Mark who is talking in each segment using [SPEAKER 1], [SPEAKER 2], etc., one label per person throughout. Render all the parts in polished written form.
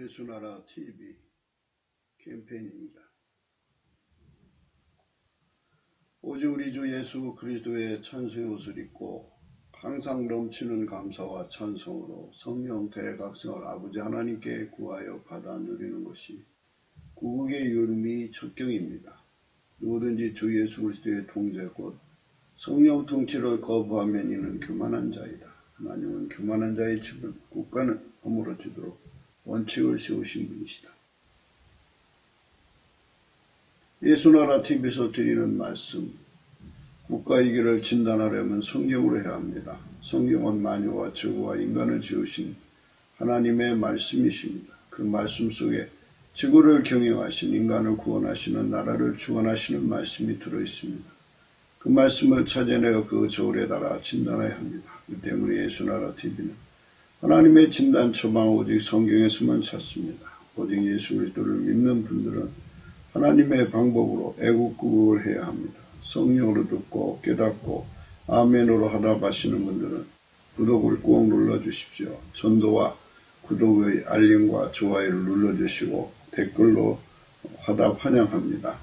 [SPEAKER 1] 예수나라 TV 캠페인입니다. 오직 우리 주 예수 그리스도의 천수의 옷을 입고 항상 넘치는 감사와 찬송으로 성령 대각성을 아버지 하나님께 구하여 받아 누리는 것이 구국의 율미 첫경입니다. 누구든지 주 예수 그리스도의 통제 곧 성령 통치를 거부하면 이는 교만한 자이다. 하나님은 교만한 자의 집을 국가는 허물어지도록 원칙을 세우신 분이시다. 예수나라 TV에서 드리는 말씀, 국가의 길을 진단하려면 성경으로 해야 합니다. 성경은 만유와 지구와 인간을 지으신 하나님의 말씀이십니다. 그 말씀 속에 지구를 경영하신 인간을 구원하시는 나라를 주관하시는 말씀이 들어있습니다. 그 말씀을 찾아내어 그 저울에 달아 진단해야 합니다. 그 때문에 예수나라 TV는 하나님의 진단 처방 오직 성경에서만 찾습니다. 오직 예수 그리스도를 믿는 분들은 하나님의 방법으로 애국구국을 해야 합니다. 성령으로 듣고 깨닫고 아멘으로 화답하시는 분들은 구독을 꼭 눌러주십시오. 전도와 구독의 알림과 좋아요를 눌러주시고 댓글로 화답 환영합니다.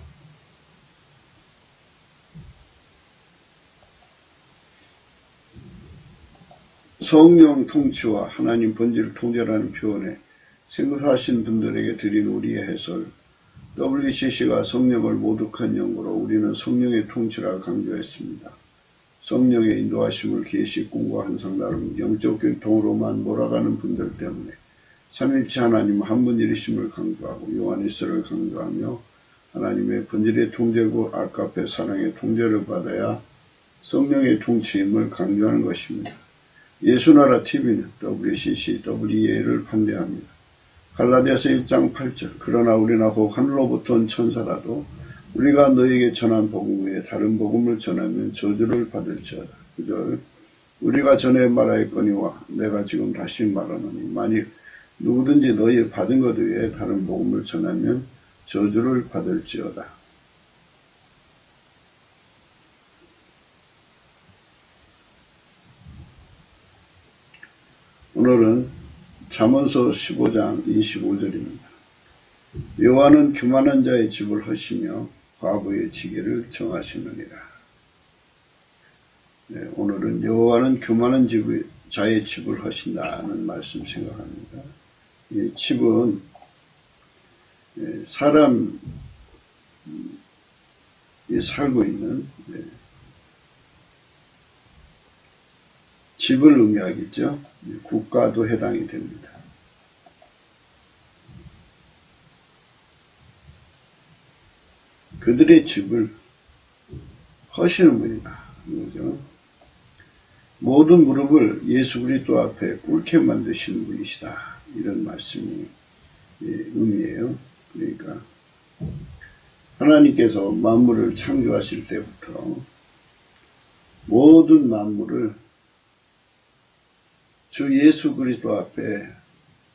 [SPEAKER 1] 성령 통치와 하나님 본질 통제라는 표현에 생각하신 분들에게 드린 우리의 해설, WCC가 성령을 모독한 연구로 우리는 성령의 통치라 강조했습니다. 성령의 인도하심을 계시 꿈과 환상 나름 영적 교통으로만 몰아가는 분들 때문에 삼일체 하나님 한 분이심을 강조하고 요한일서를 강조하며 하나님의 본질의 통제고 아까페 사랑의 통제를 받아야 성령의 통치임을 강조하는 것입니다. 예수나라 TV는 WCC, WEA를 반대합니다. 갈라디아서 1장 8절 그러나 우리나 혹 하늘로부터 온 천사라도 우리가 너에게 전한 복음 외에 다른 복음을 전하면 저주를 받을지어다. 9절 우리가 전에 말하였거니와 내가 지금 다시 말하노니 만일 누구든지 너희 받은 것 외에 다른 복음을 전하면 저주를 받을지어다. 오늘은 잠언서 15장 25절입니다. 여호와는 교만한 자의 집을 허시며 과부의 지게를 정하시느니라. 네, 오늘은 여호와는 교만한 자의 집을 허신다는 말씀 생각합니다. 이 집은 사람이 살고 있는 집을 의미하겠죠. 국가도 해당이 됩니다. 그들의 집을 허시는 분이다. 그죠? 모든 무릎을 예수 그리스도 앞에 꿇게 만드시는 분이시다. 이런 말씀이 의미예요. 그러니까 하나님께서 만물을 창조하실 때부터 모든 만물을 주 예수 그리스도 앞에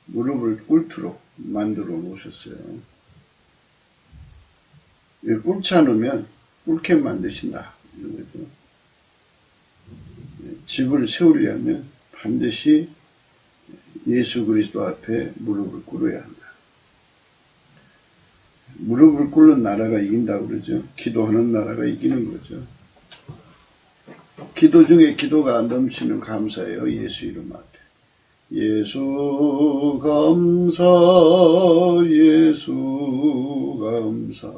[SPEAKER 1] 무릎을 꿇도록 만들어 놓으셨어요. 꿇지 않으면 꿇게 만드신다. 이런 거죠. 집을 세우려면 반드시 예수 그리스도 앞에 무릎을 꿇어야 한다. 무릎을 꿇는 나라가 이긴다고 그러죠. 기도하는 나라가 이기는 거죠. 기도 중에 기도가 넘치는 감사예요. 예수 이름 앞에. 예수 감사, 예수 감사.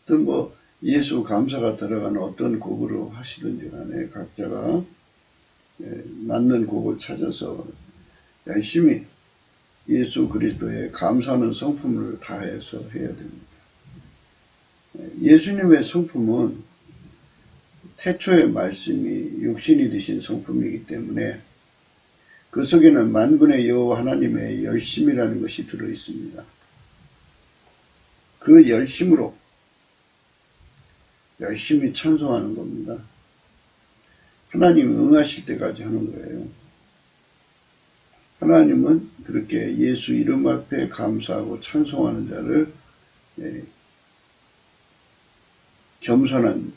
[SPEAKER 1] 또 뭐 예수 감사가 들어가는 어떤 곡으로 하시든지 간에 각자가 맞는 곡을 찾아서 열심히 예수 그리스도의 감사하는 성품을 다해서 해야 됩니다. 예수님의 성품은 태초의 말씀이 육신이 되신 성품이기 때문에 그 속에는 만군의 여호와 하나님의 열심이라는 것이 들어있습니다. 그 열심으로 열심히 찬송하는 겁니다. 하나님 응하실 때까지 하는 거예요. 하나님은 그렇게 예수 이름 앞에 감사하고 찬송하는 자를 겸손한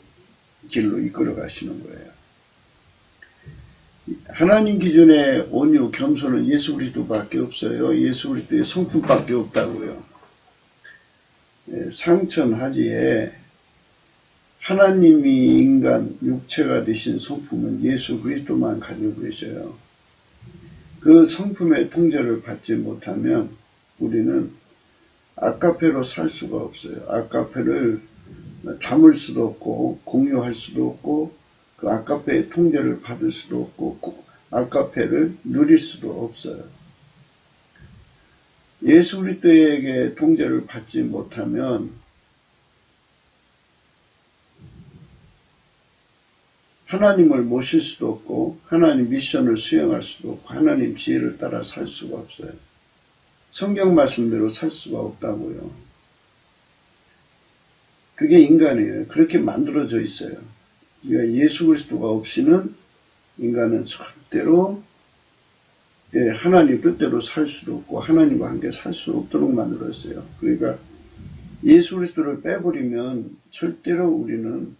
[SPEAKER 1] 길로 이끌어 가시는 거예요. 하나님 기준의 온유, 겸손은 예수 그리스도밖에 없어요. 예수 그리스도의 성품밖에 없다고요. 상천하지에 하나님이 인간 육체가 되신 성품은 예수 그리스도만 가지고 계셔요. 그 성품의 통제를 받지 못하면 우리는 아카페로 살 수가 없어요. 아카페를 담을 수도 없고 공유할 수도 없고 그 아카페의 통제를 받을 수도 없고 아카페를 누릴 수도 없어요. 예수 그리스도에게 통제를 받지 못하면 하나님을 모실 수도 없고 하나님 미션을 수행할 수도 없고 하나님 지혜를 따라 살 수가 없어요. 성경 말씀대로 살 수가 없다고요. 그게 인간이에요. 그렇게 만들어져 있어요. 그러니까 예수 그리스도가 없이는 인간은 절대로 하나님 뜻대로 살 수도 없고 하나님과 함께 살 수 없도록 만들었어요. 그러니까 예수 그리스도를 빼버리면 절대로 우리는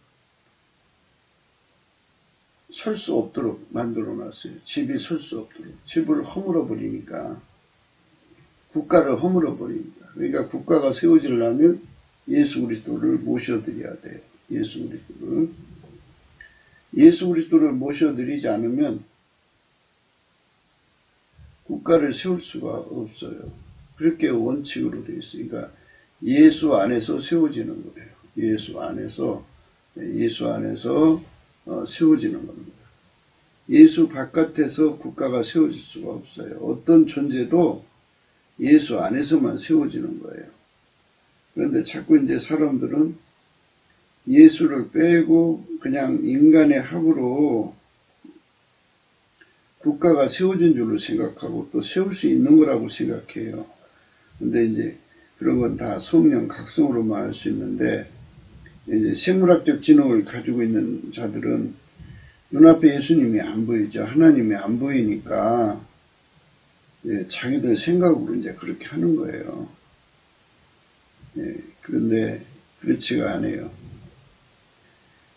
[SPEAKER 1] 설 수 없도록 만들어 놨어요. 집이 설 수 없도록. 집을 허물어 버리니까. 국가를 허물어 버리니까. 그러니까 국가가 세워지려면 예수 그리스도를 모셔드려야 돼요. 예수 그리스도를. 예수 그리스도를 모셔드리지 않으면 국가를 세울 수가 없어요. 그렇게 원칙으로 되어 있어요. 그러니까 예수 안에서 세워지는 거예요. 예수 안에서 세워지는 겁니다. 예수 바깥에서 국가가 세워질 수가 없어요. 어떤 존재도 예수 안에서만 세워지는 거예요. 그런데 자꾸 이제 사람들은 예수를 빼고 그냥 인간의 합으로 국가가 세워진 줄로 생각하고 또 세울 수 있는 거라고 생각해요. 근데 이제 그런 건 다 성령 각성으로만 할 수 있는데 이제 생물학적 지능을 가지고 있는 자들은 눈앞에 예수님이 안 보이죠. 하나님이 안 보이니까 자기들 생각으로 이제 그렇게 하는 거예요. 그런데 그렇지가 않아요.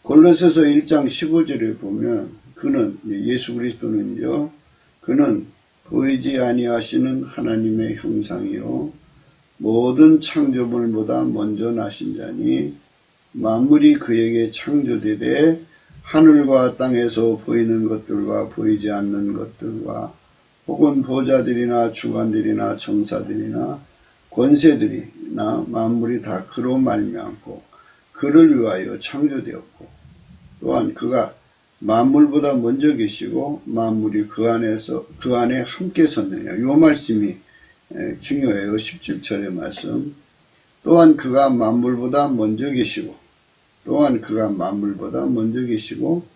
[SPEAKER 1] 골로새서 1장 15절에 보면 그는 예수 그리스도는요. 그는 보이지 아니하시는 하나님의 형상이요 모든 창조물보다 먼저 나신 자니 만물이 그에게 창조되되 하늘과 땅에서 보이는 것들과 보이지 않는 것들과 혹은 보좌들이나 주관들이나 정사들이나 권세들이나 만물이 다 그로 말미암고 그를 위하여 창조되었고 또한 그가 만물보다 먼저 계시고 만물이 그 안에 함께 섰느냐. 이 말씀이 중요해요. 17절의 말씀. 또한 그가 만물보다 먼저 계시고 또한 그가 만물보다 먼저 계시고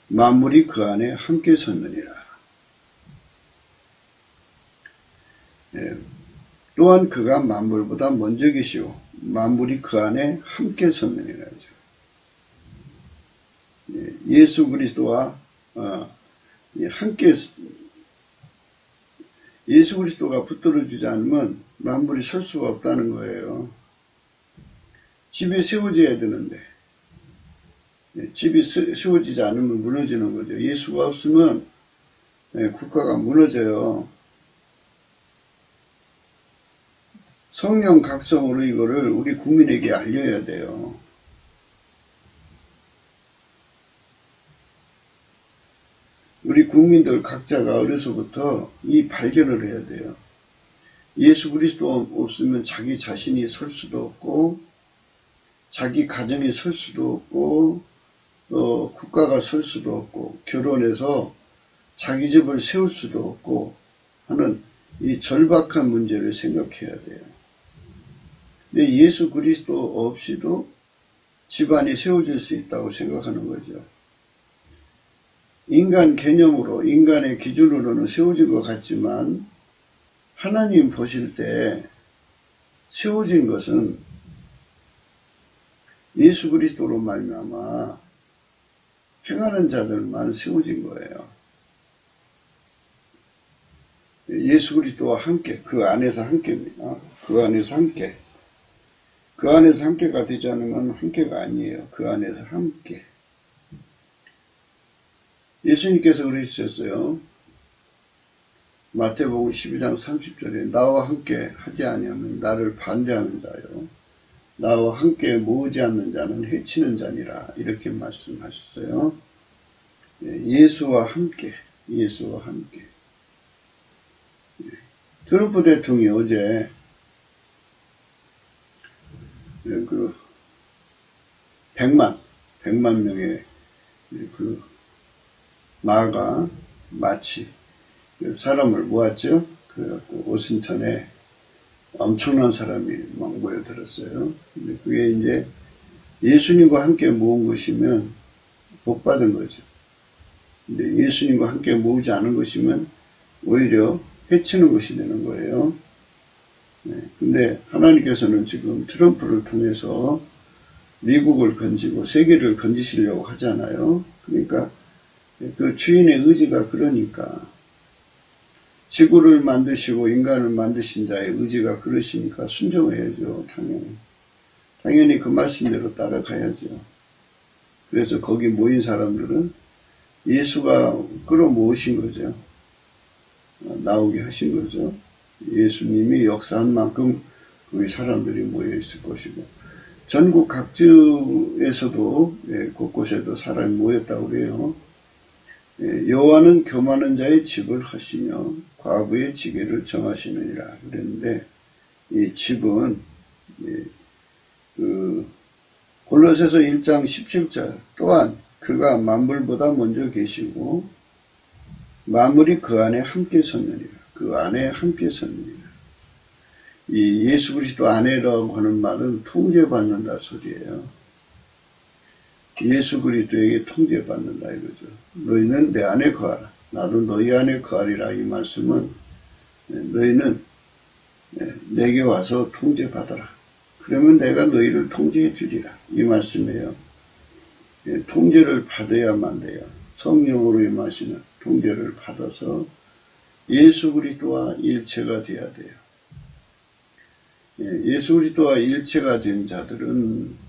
[SPEAKER 1] 만물이 그 안에 함께 섰느니라. 또한 그가 만물보다 먼저 계시고 만물이 그 안에 함께 섰느니라. 예수 그리스도와 함께 예수 그리스도가 붙들어주지 않으면 만물이 설 수가 없다는 거예요. 집이 세워져야 되는데 집이 세워지지 않으면 무너지는 거죠. 예수가 없으면 국가가 무너져요. 성령 각성으로 이거를 우리 국민에게 알려야 돼요. 우리 국민들 각자가 어려서부터 이 발견을 해야 돼요. 예수 그리스도 없으면 자기 자신이 설 수도 없고 자기 가정이 설 수도 없고 국가가 설 수도 없고 결혼해서 자기 집을 세울 수도 없고 하는 이 절박한 문제를 생각해야 돼요. 근데 예수 그리스도 없이도 집안이 세워질 수 있다고 생각하는 거죠. 인간 개념으로 인간의 기준으로는 세워진 것 같지만 하나님 보실 때 세워진 것은 예수 그리스도로 말미암아 행하는 자들만 세워진 거예요. 예수 그리스도와 함께 그 안에서 함께입니다. 그 안에서 함께. 그 안에서 함께가 되지 않으면 함께가 아니에요. 그 안에서 함께. 예수님께서 그러셨어요. 마태복음 12장 30절에 나와 함께 하지 아니하면 나를 반대하는 자요, 나와 함께 모으지 않는 자는 해치는 자니라, 이렇게 말씀하셨어요. 예수와 함께, 예수와 함께. 트럼프 대통령이 어제 그 100만 명의 그 마가 마치 사람을 모았죠. 그래갖고 워싱턴에 엄청난 사람이 막 모여들었어요. 근데 그게 이제 예수님과 함께 모은 것이면 복 받은 거죠. 근데 예수님과 함께 모으지 않은 것이면 오히려 해치는 것이 되는 거예요. 근데 하나님께서는 지금 트럼프를 통해서 미국을 건지고 세계를 건지시려고 하잖아요. 그러니까 그 주인의 의지가 그러니까, 지구를 만드시고 인간을 만드신 자의 의지가 그러시니까 순종해야죠. 당연히 그 말씀대로 따라가야죠. 그래서 거기 모인 사람들은 예수가 끌어모으신 거죠. 나오게 하신 거죠. 예수님이 역사한 만큼 거기 사람들이 모여 있을 것이고, 전국 각지에서도 곳곳에도 사람이 모였다고 그래요. 여호와는 교만한 자의 집을 하시며 과부의 지게를 정하시느니라 그랬는데, 이 집은 그 골로새서 1장 17절 또한 그가 만물보다 먼저 계시고 만물이 그 안에 함께 섰느니라, 그 안에 함께 섰느니라. 이 예수 그리스도 안에라고 하는 말은 통제받는다 소리예요. 예수 그리스도에게 통제받는다 이거죠. 너희는 내 안에 거하라, 나도 너희 안에 거하리라. 이 말씀은 너희는 내게 와서 통제받아라. 그러면 내가 너희를 통제해 주리라, 이 말씀이에요. 통제를 받아야만 돼요. 성령으로 임하시는 통제를 받아서 예수 그리스도와 일체가 되어야 돼요. 예수 그리스도와 일체가 된 자들은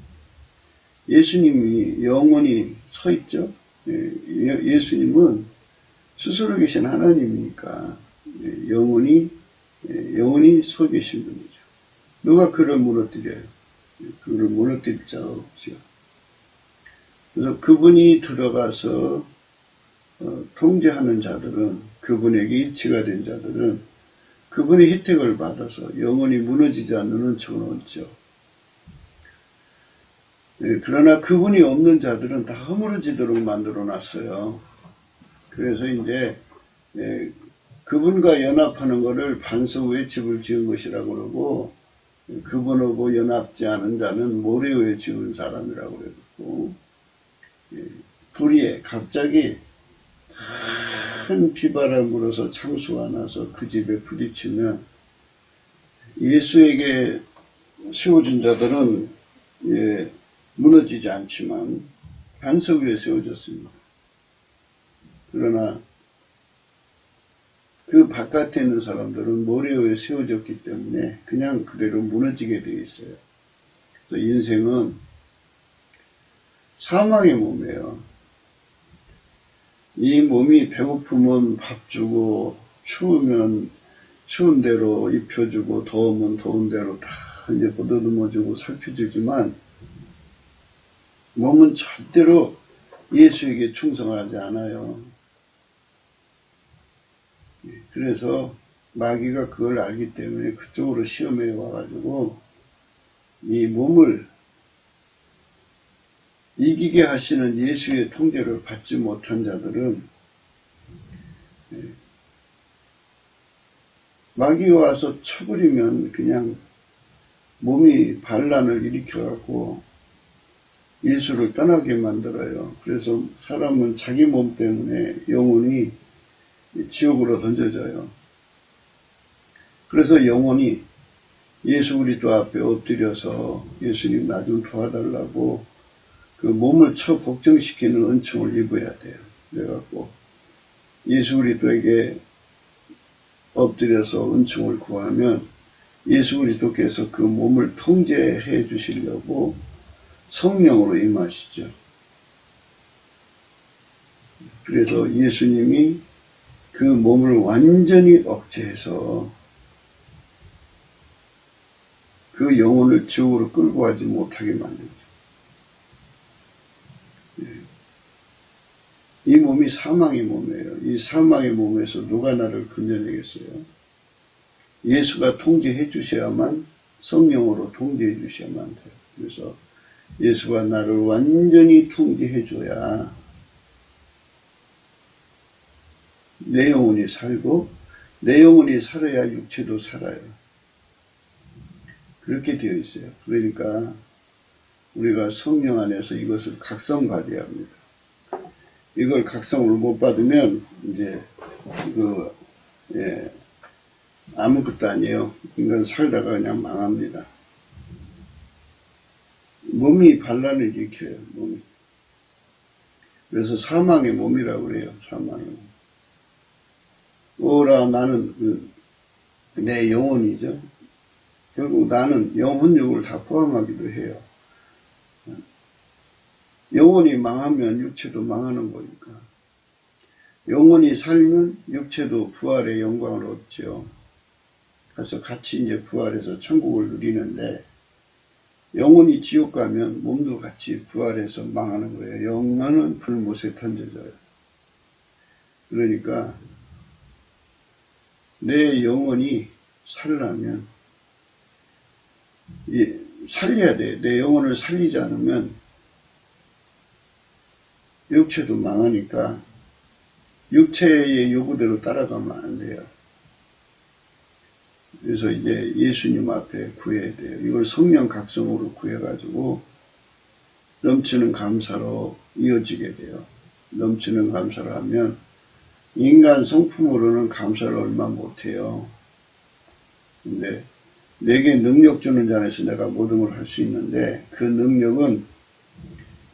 [SPEAKER 1] 예수님이 영원히 서 있죠. 예수님은 스스로 계신 하나님이니까 영원히 서 계신 분이죠. 누가 그를 무너뜨려요? 그를 무너뜨릴 자가 없죠. 그래서 그분이 들어가서 통제하는 자들은, 그분에게 일치가 된 자들은 그분의 혜택을 받아서 영원히 무너지지 않는 은총을 얻죠. 그러나 그분이 없는 자들은 다 허물어지도록 만들어 놨어요. 그래서 이제 그분과 연합하는 것을 반석 위에 집을 지은 것이라고 그러고, 그분하고 연합지 않은 자는 모래 위에 지은 사람이라고 그러고, 불의에 갑자기 큰 비바람 불어서 창수가 나서 그 집에 부딪히면 예수에게 세워준 자들은 무너지지 않지만 반석 위에 세워졌습니다. 그러나 그 바깥에 있는 사람들은 모래 위에 세워졌기 때문에 그냥 그대로 무너지게 되어 있어요. 그래서 인생은 사망의 몸이에요. 이 몸이 배고프면 밥 주고, 추우면 추운 대로 입혀주고, 더우면 더운 대로 다 이제 보다듬어주고 살펴주지만, 몸은 절대로 예수에게 충성하지 않아요. 그래서 마귀가 그걸 알기 때문에 그쪽으로 시험해 와가지고 이 몸을 이기게 하시는 예수의 통제를 받지 못한 자들은 마귀가 와서 쳐버리면 그냥 몸이 반란을 일으켜갖고 예수를 떠나게 만들어요. 그래서 사람은 자기 몸 때문에 영혼이 지옥으로 던져져요. 그래서 영혼이 예수 그리스도 앞에 엎드려서 예수님 나 좀 도와달라고 그 몸을 쳐 복종시키는 은총을 입어야 돼요. 그래갖고 예수 그리스도에게 엎드려서 은총을 구하면 예수 그리스도께서 그 몸을 통제해 주시려고 성령으로 임하시죠. 그래서 예수님이 그 몸을 완전히 억제해서 그 영혼을 지옥으로 끌고 가지 못하게 만들죠. 이 몸이 사망의 몸이에요. 이 사망의 몸에서 누가 나를 건져내겠어요? 예수가 통제해 주셔야만, 성령으로 통제해 주셔야만 돼요. 그래서 예수가 나를 완전히 통제해 줘야 내 영혼이 살고, 내 영혼이 살아야 육체도 살아요. 그렇게 되어 있어요. 그러니까 우리가 성령 안에서 이것을 각성받아야 합니다. 이걸 각성을 못 받으면 이제 아무것도 아니에요. 인간 살다가 그냥 망합니다. 몸이 반란을 일으켜요. 몸이. 그래서 사망의 몸이라고 그래요. 사망의 몸. 오라 나는 내 영혼이죠. 결국 나는 영혼육을 다 포함하기도 해요. 영혼이 망하면 육체도 망하는 거니까. 영혼이 살면 육체도 부활의 영광을 얻죠. 그래서 같이 이제 부활해서 천국을 누리는데, 영혼이 지옥 가면 몸도 같이 부활해서 망하는 거예요. 영혼은 불못에 던져져요. 그러니까 내 영혼이 살려면 살려야 돼. 내 영혼을 살리지 않으면 육체도 망하니까 육체의 요구대로 따라가면 안 돼요. 그래서 이제 예수님 앞에 구해야 돼요. 이걸 성령 각성으로 구해가지고 넘치는 감사로 이어지게 돼요. 넘치는 감사를 하면 인간 성품으로는 감사를 얼마 못해요. 근데 내게 능력 주는 자 안에서 내가 모든 걸 할 수 있는데, 그 능력은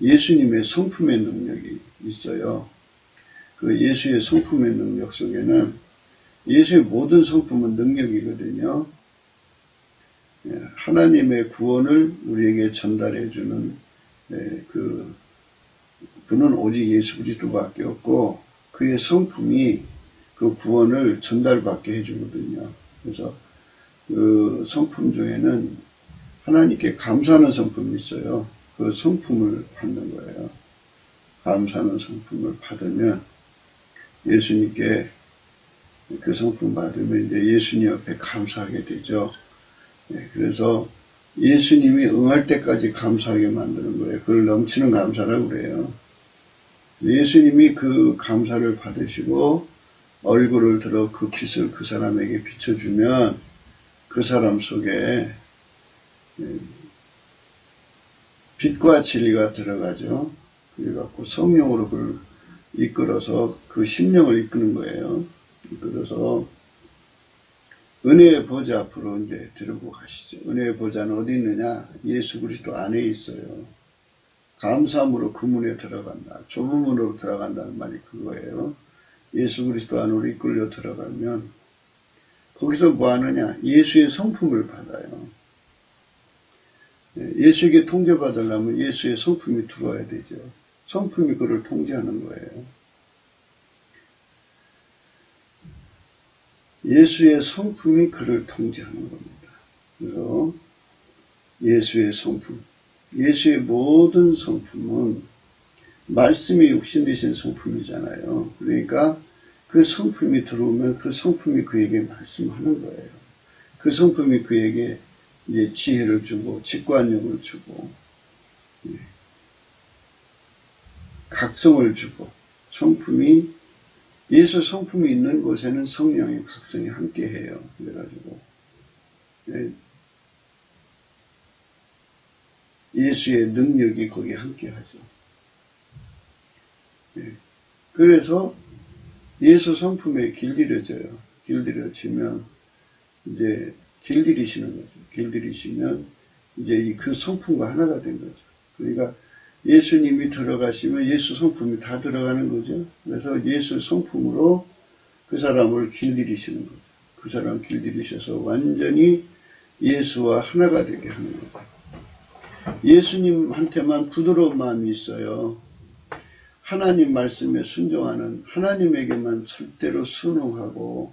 [SPEAKER 1] 예수님의 성품의 능력이 있어요. 그 예수의 성품의 능력 속에는 예수의 모든 성품은 능력이거든요. 하나님의 구원을 우리에게 전달해주는 그는 오직 예수 그리스도밖에 없고, 그의 성품이 그 구원을 전달받게 해주거든요. 그래서 그 성품 중에는 하나님께 감사하는 성품이 있어요. 그 성품을 받는 거예요. 감사하는 성품을 받으면 예수님께 그 성품 받으면 이제 예수님 앞에 감사하게 되죠. 그래서 예수님이 응할 때까지 감사하게 만드는 거예요. 그걸 넘치는 감사라고 그래요. 예수님이 그 감사를 받으시고 얼굴을 들어 그 빛을 그 사람에게 비춰주면 그 사람 속에 빛과 진리가 들어가죠. 그래갖고 성령으로 그걸 이끌어서 그 심령을 이끄는 거예요. 이끌어서 은혜의 보좌 앞으로 이제 들고 가시죠. 은혜의 보좌는 어디 있느냐? 예수 그리스도 안에 있어요. 감사함으로 그 문에 들어간다. 좁은 문으로 들어간다는 말이 그거예요. 예수 그리스도 안으로 이끌려 들어가면 거기서 뭐 하느냐? 예수의 성품을 받아요. 예수에게 통제받으려면 예수의 성품이 들어와야 되죠. 성품이 그를 통제하는 거예요. 예수의 성품이 그를 통제하는 겁니다. 그래서 예수의 성품, 예수의 모든 성품은 말씀이 육신되신 성품이잖아요. 그러니까 그 성품이 들어오면 그 성품이 그에게 말씀하는 거예요. 그 성품이 그에게 이제 지혜를 주고 직관력을 주고 각성을 주고, 성품이 예수 성품이 있는 곳에는 성령의 각성이 함께해요. 그래가지고 예수의 능력이 거기에 함께하죠. 그래서 예수 성품에 길들여져요. 길들여지면 이제 길들이시는 거죠. 길들이시면 이제 그 성품과 하나가 된 거죠. 그러니까 예수님이 들어가시면 예수 성품이 다 들어가는 거죠. 그래서 예수 성품으로 그 사람을 길들이시는 거죠. 그 사람 길들이셔서 완전히 예수와 하나가 되게 하는 거죠. 예수님한테만 부드러운 마음이 있어요. 하나님 말씀에 순종하는, 하나님에게만 절대로 순응하고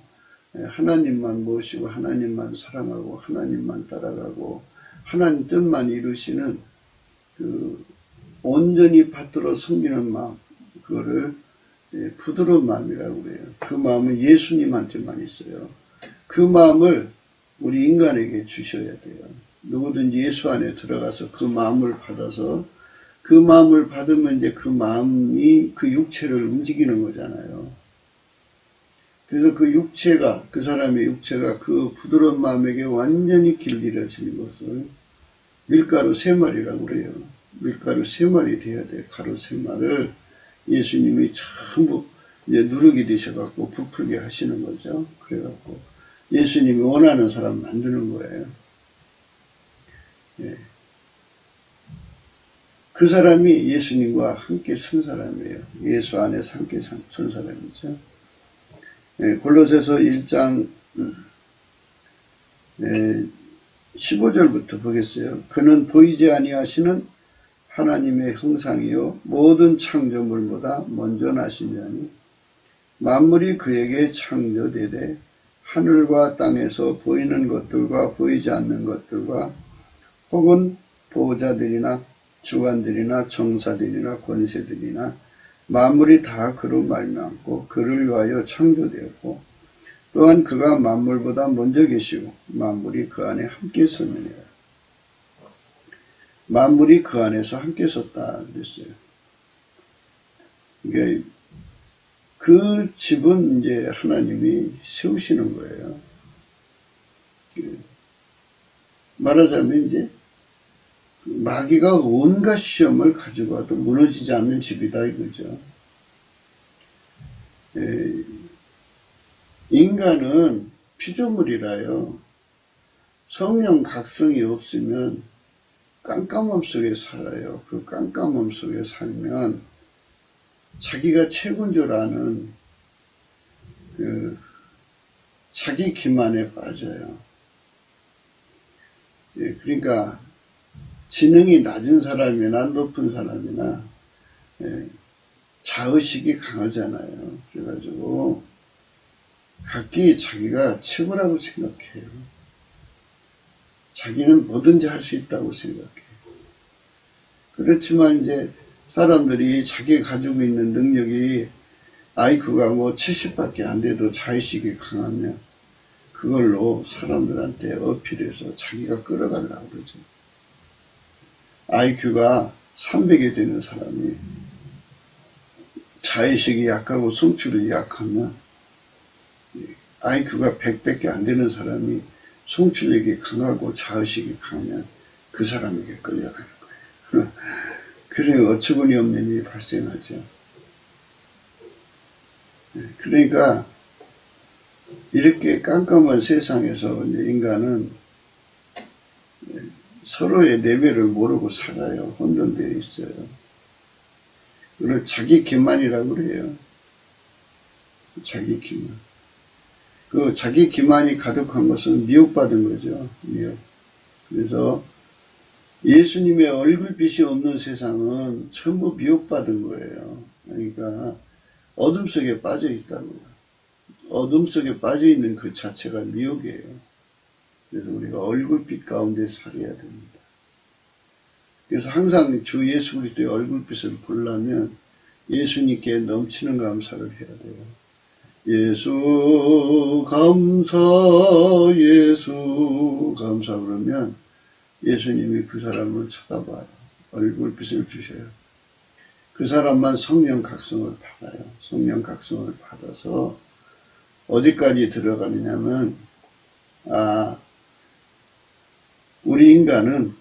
[SPEAKER 1] 하나님만 모시고 하나님만 사랑하고 하나님만 따라가고 하나님 뜻만 이루시는 그 온전히 받들어 섬기는 마음, 그거를 부드러운 마음이라고 그래요. 그 마음은 예수님한테만 있어요. 그 마음을 우리 인간에게 주셔야 돼요. 누구든지 예수 안에 들어가서 그 마음을 받아서 그 마음을 받으면 이제 그 마음이 그 육체를 움직이는 거잖아요. 그래서 그 육체가, 그 사람의 육체가 그 부드러운 마음에게 완전히 길들여지는 것을 밀가루 3마리라고 그래요. 밀가루 3마리 돼야 돼. 가루 3마리를 예수님이 전부 이제 누르게 되셔갖고 부풀게 하시는 거죠. 그래갖고 예수님이 원하는 사람 만드는 거예요. 예. 그 사람이 예수님과 함께 선 사람이에요. 예수 안에서 함께 선 사람이죠. 예, 골로새서 1장 15절부터 보겠어요. 그는 보이지 아니하시는 하나님의 형상이요 모든 창조물보다 먼저 나시냐니 만물이 그에게 창조되되 하늘과 땅에서 보이는 것들과 보이지 않는 것들과 혹은 보호자들이나 주관들이나 정사들이나 권세들이나 만물이 다 그로 말미암고 그를 위하여 창조되었고 또한 그가 만물보다 먼저 계시고 만물이 그 안에 함께 섰느니라. 만물이 그 안에서 함께 섰다 그랬어요. 그러니까 그 집은 이제 하나님이 세우시는 거예요. 말하자면 이제 마귀가 온갖 시험을 가지고 와도 무너지지 않는 집이다 이거죠. 인간은 피조물이라요. 성령 각성이 없으면 깜깜함 속에 살아요. 그 깜깜함 속에 살면 자기가 최고인 줄 아는 그 자기 기만에 빠져요. 그러니까 지능이 낮은 사람이나 높은 사람이나 자의식이 강하잖아요. 그래가지고 각기 자기가 최고라고 생각해요. 자기는 뭐든지 할 수 있다고 생각해요. 그렇지만 이제 사람들이 자기가 가지고 있는 능력이 IQ가 뭐 70밖에 안 돼도 자의식이 강하면 그걸로 사람들한테 어필해서 자기가 끌어가려고 그러죠. IQ가 300이 되는 사람이 자의식이 약하고 성취력이 약하면 IQ가 100밖에 안 되는 사람이 성취력이 강하고 자의식이 강하면 그 사람에게 끌려가는 거예요. 그래 어처구니 없는 일이 발생하죠. 그러니까 이렇게 깜깜한 세상에서 이제 인간은 서로의 내면을 모르고 살아요. 혼돈되어 있어요. 그걸 자기 기만이라고 그래요. 자기 기만. 그 자기 기만이 가득한 것은 미혹받은 거죠. 미혹. 그래서 예수님의 얼굴빛이 없는 세상은 전부 미혹받은 거예요. 그러니까 어둠 속에 빠져 있다고요. 어둠 속에 빠져 있는 그 자체가 미혹이에요. 그래서 우리가 얼굴빛 가운데 살아야 됩니다. 그래서 항상 주 예수 그리스도의 얼굴빛을 보려면 예수님께 넘치는 감사를 해야 돼요. 예수 감사, 예수 감사 그러면 예수님이 그 사람을 쳐다봐요. 얼굴빛을 주셔요. 그 사람만 성령 각성을 받아요. 성령 각성을 받아서 어디까지 들어가느냐면 우리 인간뿐만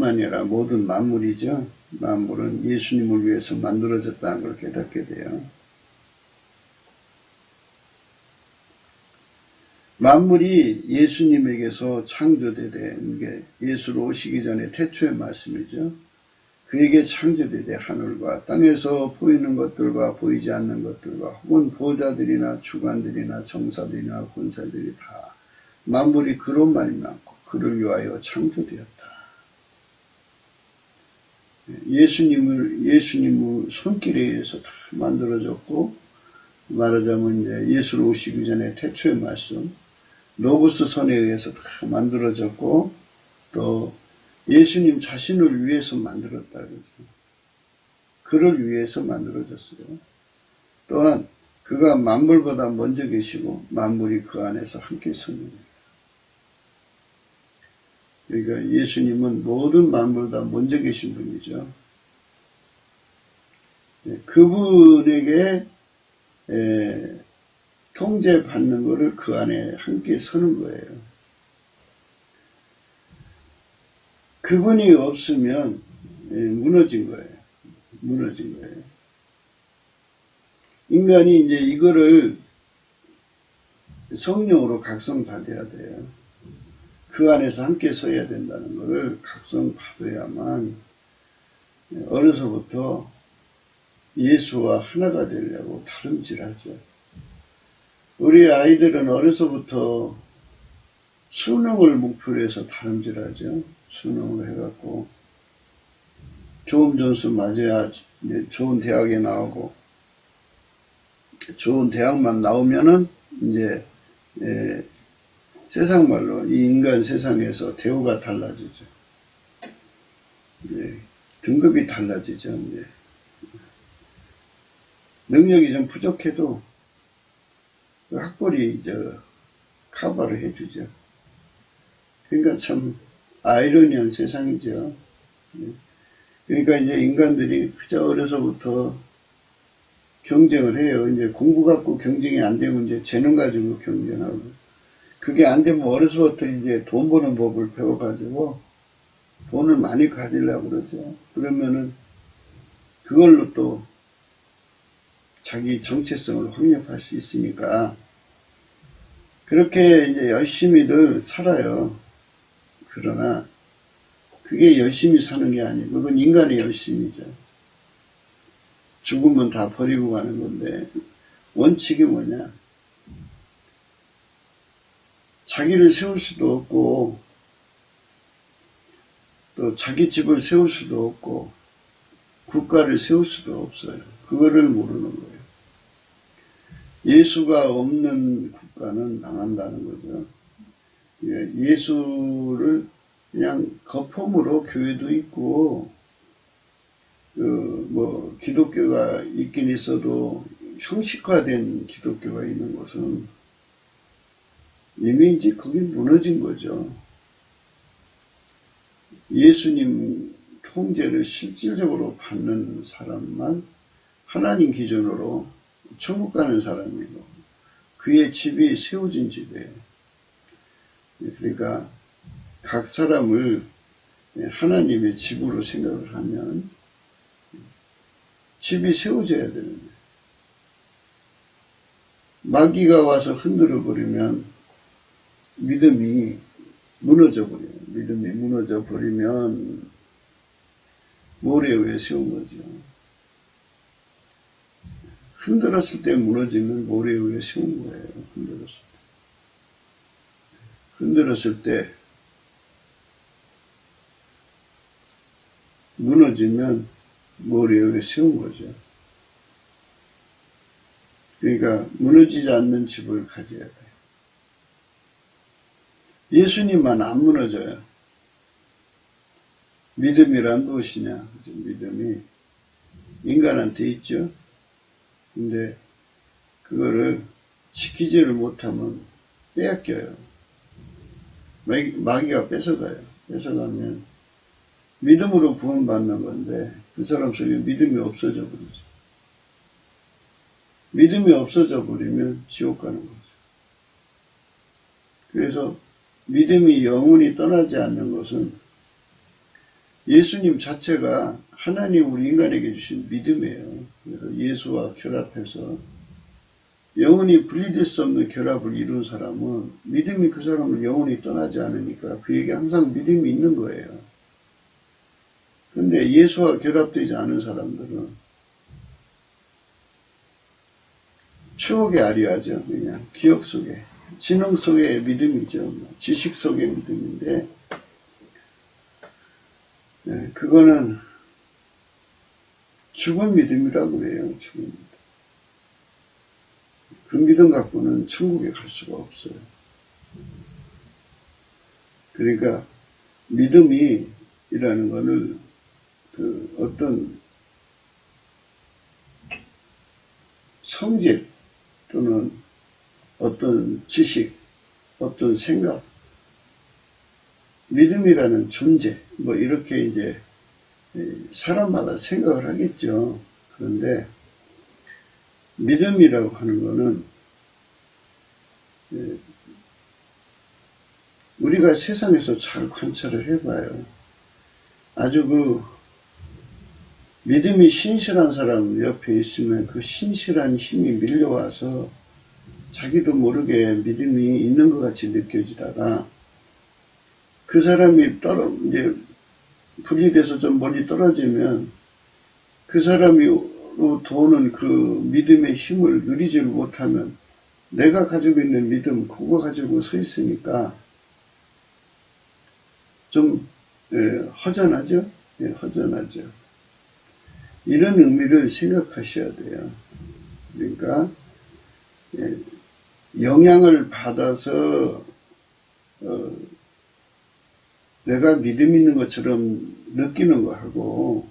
[SPEAKER 1] 아니라 모든 만물이죠. 만물은 예수님을 위해서 만들어졌다는 걸 깨닫게 돼요. 만물이 예수님에게서 창조되되 이게 예수로 오시기 전에 태초의 말씀이죠. 그에게 창조되되 하늘과 땅에서 보이는 것들과 보이지 않는 것들과 혹은 보좌들이나 주관들이나 정사들이나 권사들이 다 만물이 그로 말미암고 그를 위하여 창조되었다. 예수님의 손길에 의해서 다 만들어졌고, 말하자면 이제 예수로 오시기 전에 태초의 말씀, 로고스 선에 의해서 다 만들어졌고, 또 예수님 자신을 위해서 만들었다 그러죠. 그를 위해서 만들어졌어요. 또한 그가 만물보다 먼저 계시고 만물이 그 안에서 함께 서는 거예요. 그러니까 예수님은 모든 만물보다 먼저 계신 분이죠. 그분에게 통제받는 것을 그 안에 함께 서는 거예요. 그분이 없으면 무너진 거예요. 무너진 거예요. 인간이 이제 이거를 성령으로 각성받아야 돼요. 그 안에서 함께 서야 된다는 것을 각성받아야만 어려서부터 예수와 하나가 되려고 다름질하죠. 우리 아이들은 어려서부터 수능을 목표로 해서 다름질하죠. 수능을 해갖고 좋은 점수 맞아야 좋은 대학에 나오고, 좋은 대학만 나오면은 이제 세상 말로 이 인간 세상에서 대우가 달라지죠. 등급이 달라지죠. 능력이 좀 부족해도 학벌이 커버를 해주죠. 그러니까 참 아이러니한 세상이죠. 그러니까 이제 인간들이 그저 어려서부터 경쟁을 해요. 이제 공부 갖고 경쟁이 안 되면 이제 재능 가지고 경쟁하고, 그게 안 되면 어려서부터 이제 돈 버는 법을 배워가지고 돈을 많이 가지려고 그러죠. 그러면은 그걸로 또 자기 정체성을 확립할 수 있으니까 그렇게 이제 열심히들 살아요. 그러나 그게 열심히 사는 게 아니고 그건 인간의 열심이죠. 죽으면 다 버리고 가는 건데, 원칙이 뭐냐? 자기를 세울 수도 없고 또 자기 집을 세울 수도 없고 국가를 세울 수도 없어요. 그거를 모르는 거예요. 예수가 없는 국가는 망한다는 거죠. 예수를 그냥 거품으로 교회도 있고, 기독교가 있긴 있어도 형식화된 기독교가 있는 것은 이미 이제 거기 무너진 거죠. 예수님 통제를 실질적으로 받는 사람만 하나님 기준으로 천국 가는 사람이고, 그의 집이 세워진 집이에요. 그러니까 각 사람을 하나님의 집으로 생각을 하면 집이 세워져야 되는데, 마귀가 와서 흔들어 버리면 믿음이 무너져 버려요. 믿음이 무너져 버리면 모래 위에 세운 거죠. 흔들었을 때 무너지면 모래 위에 세운 거예요. 흔들었을 때 무너지면 모래 위에 세운 거죠. 그러니까 무너지지 않는 집을 가져야 돼요. 예수님만 안 무너져요. 믿음이란 무엇이냐? 믿음이 인간한테 있죠. 근데 그거를 지키지를 못하면 빼앗겨요. 마귀가 뺏어가요. 뺏어가면 믿음으로 구원받는 건데 그 사람 속에 믿음이 없어져 버리죠. 믿음이 없어져 버리면 지옥 가는 거죠. 그래서 믿음이 영원히 떠나지 않는 것은 예수님 자체가 하나님 우리 인간에게 주신 믿음이에요. 그래서 예수와 결합해서 영원히 분리될 수 없는 결합을 이룬 사람은 믿음이 그 사람을 영원히 떠나지 않으니까 그에게 항상 믿음이 있는 거예요. 그런데 예수와 결합되지 않은 사람들은 추억에 아리하죠. 그냥 기억 속에, 지능 속의 믿음이죠. 지식 속의 믿음인데, 그거는 죽은 믿음이라고 그래요. 죽은 믿음. 그 믿음 갖고는 천국에 갈 수가 없어요. 그러니까 믿음이라는 거는 그 어떤 성질 또는 어떤 지식, 어떤 생각, 믿음이라는 존재, 뭐 이렇게 이제 사람마다 생각을 하겠죠. 그런데 믿음이라고 하는 거는 우리가 세상에서 잘 관찰을 해봐요. 아주 그 믿음이 신실한 사람 옆에 있으면 그 신실한 힘이 밀려와서 자기도 모르게 믿음이 있는 것 같이 느껴지다가 그 사람이 이제 분리돼서 좀 멀리 떨어지면 그 사람으로 도는 그 믿음의 힘을 누리지를 못하면 내가 가지고 있는 믿음 그거 가지고 서 있으니까 좀 허전하죠? 허전하죠. 이런 의미를 생각하셔야 돼요. 그러니까 영향을 받아서 내가 믿음 있는 것처럼 느끼는 거하고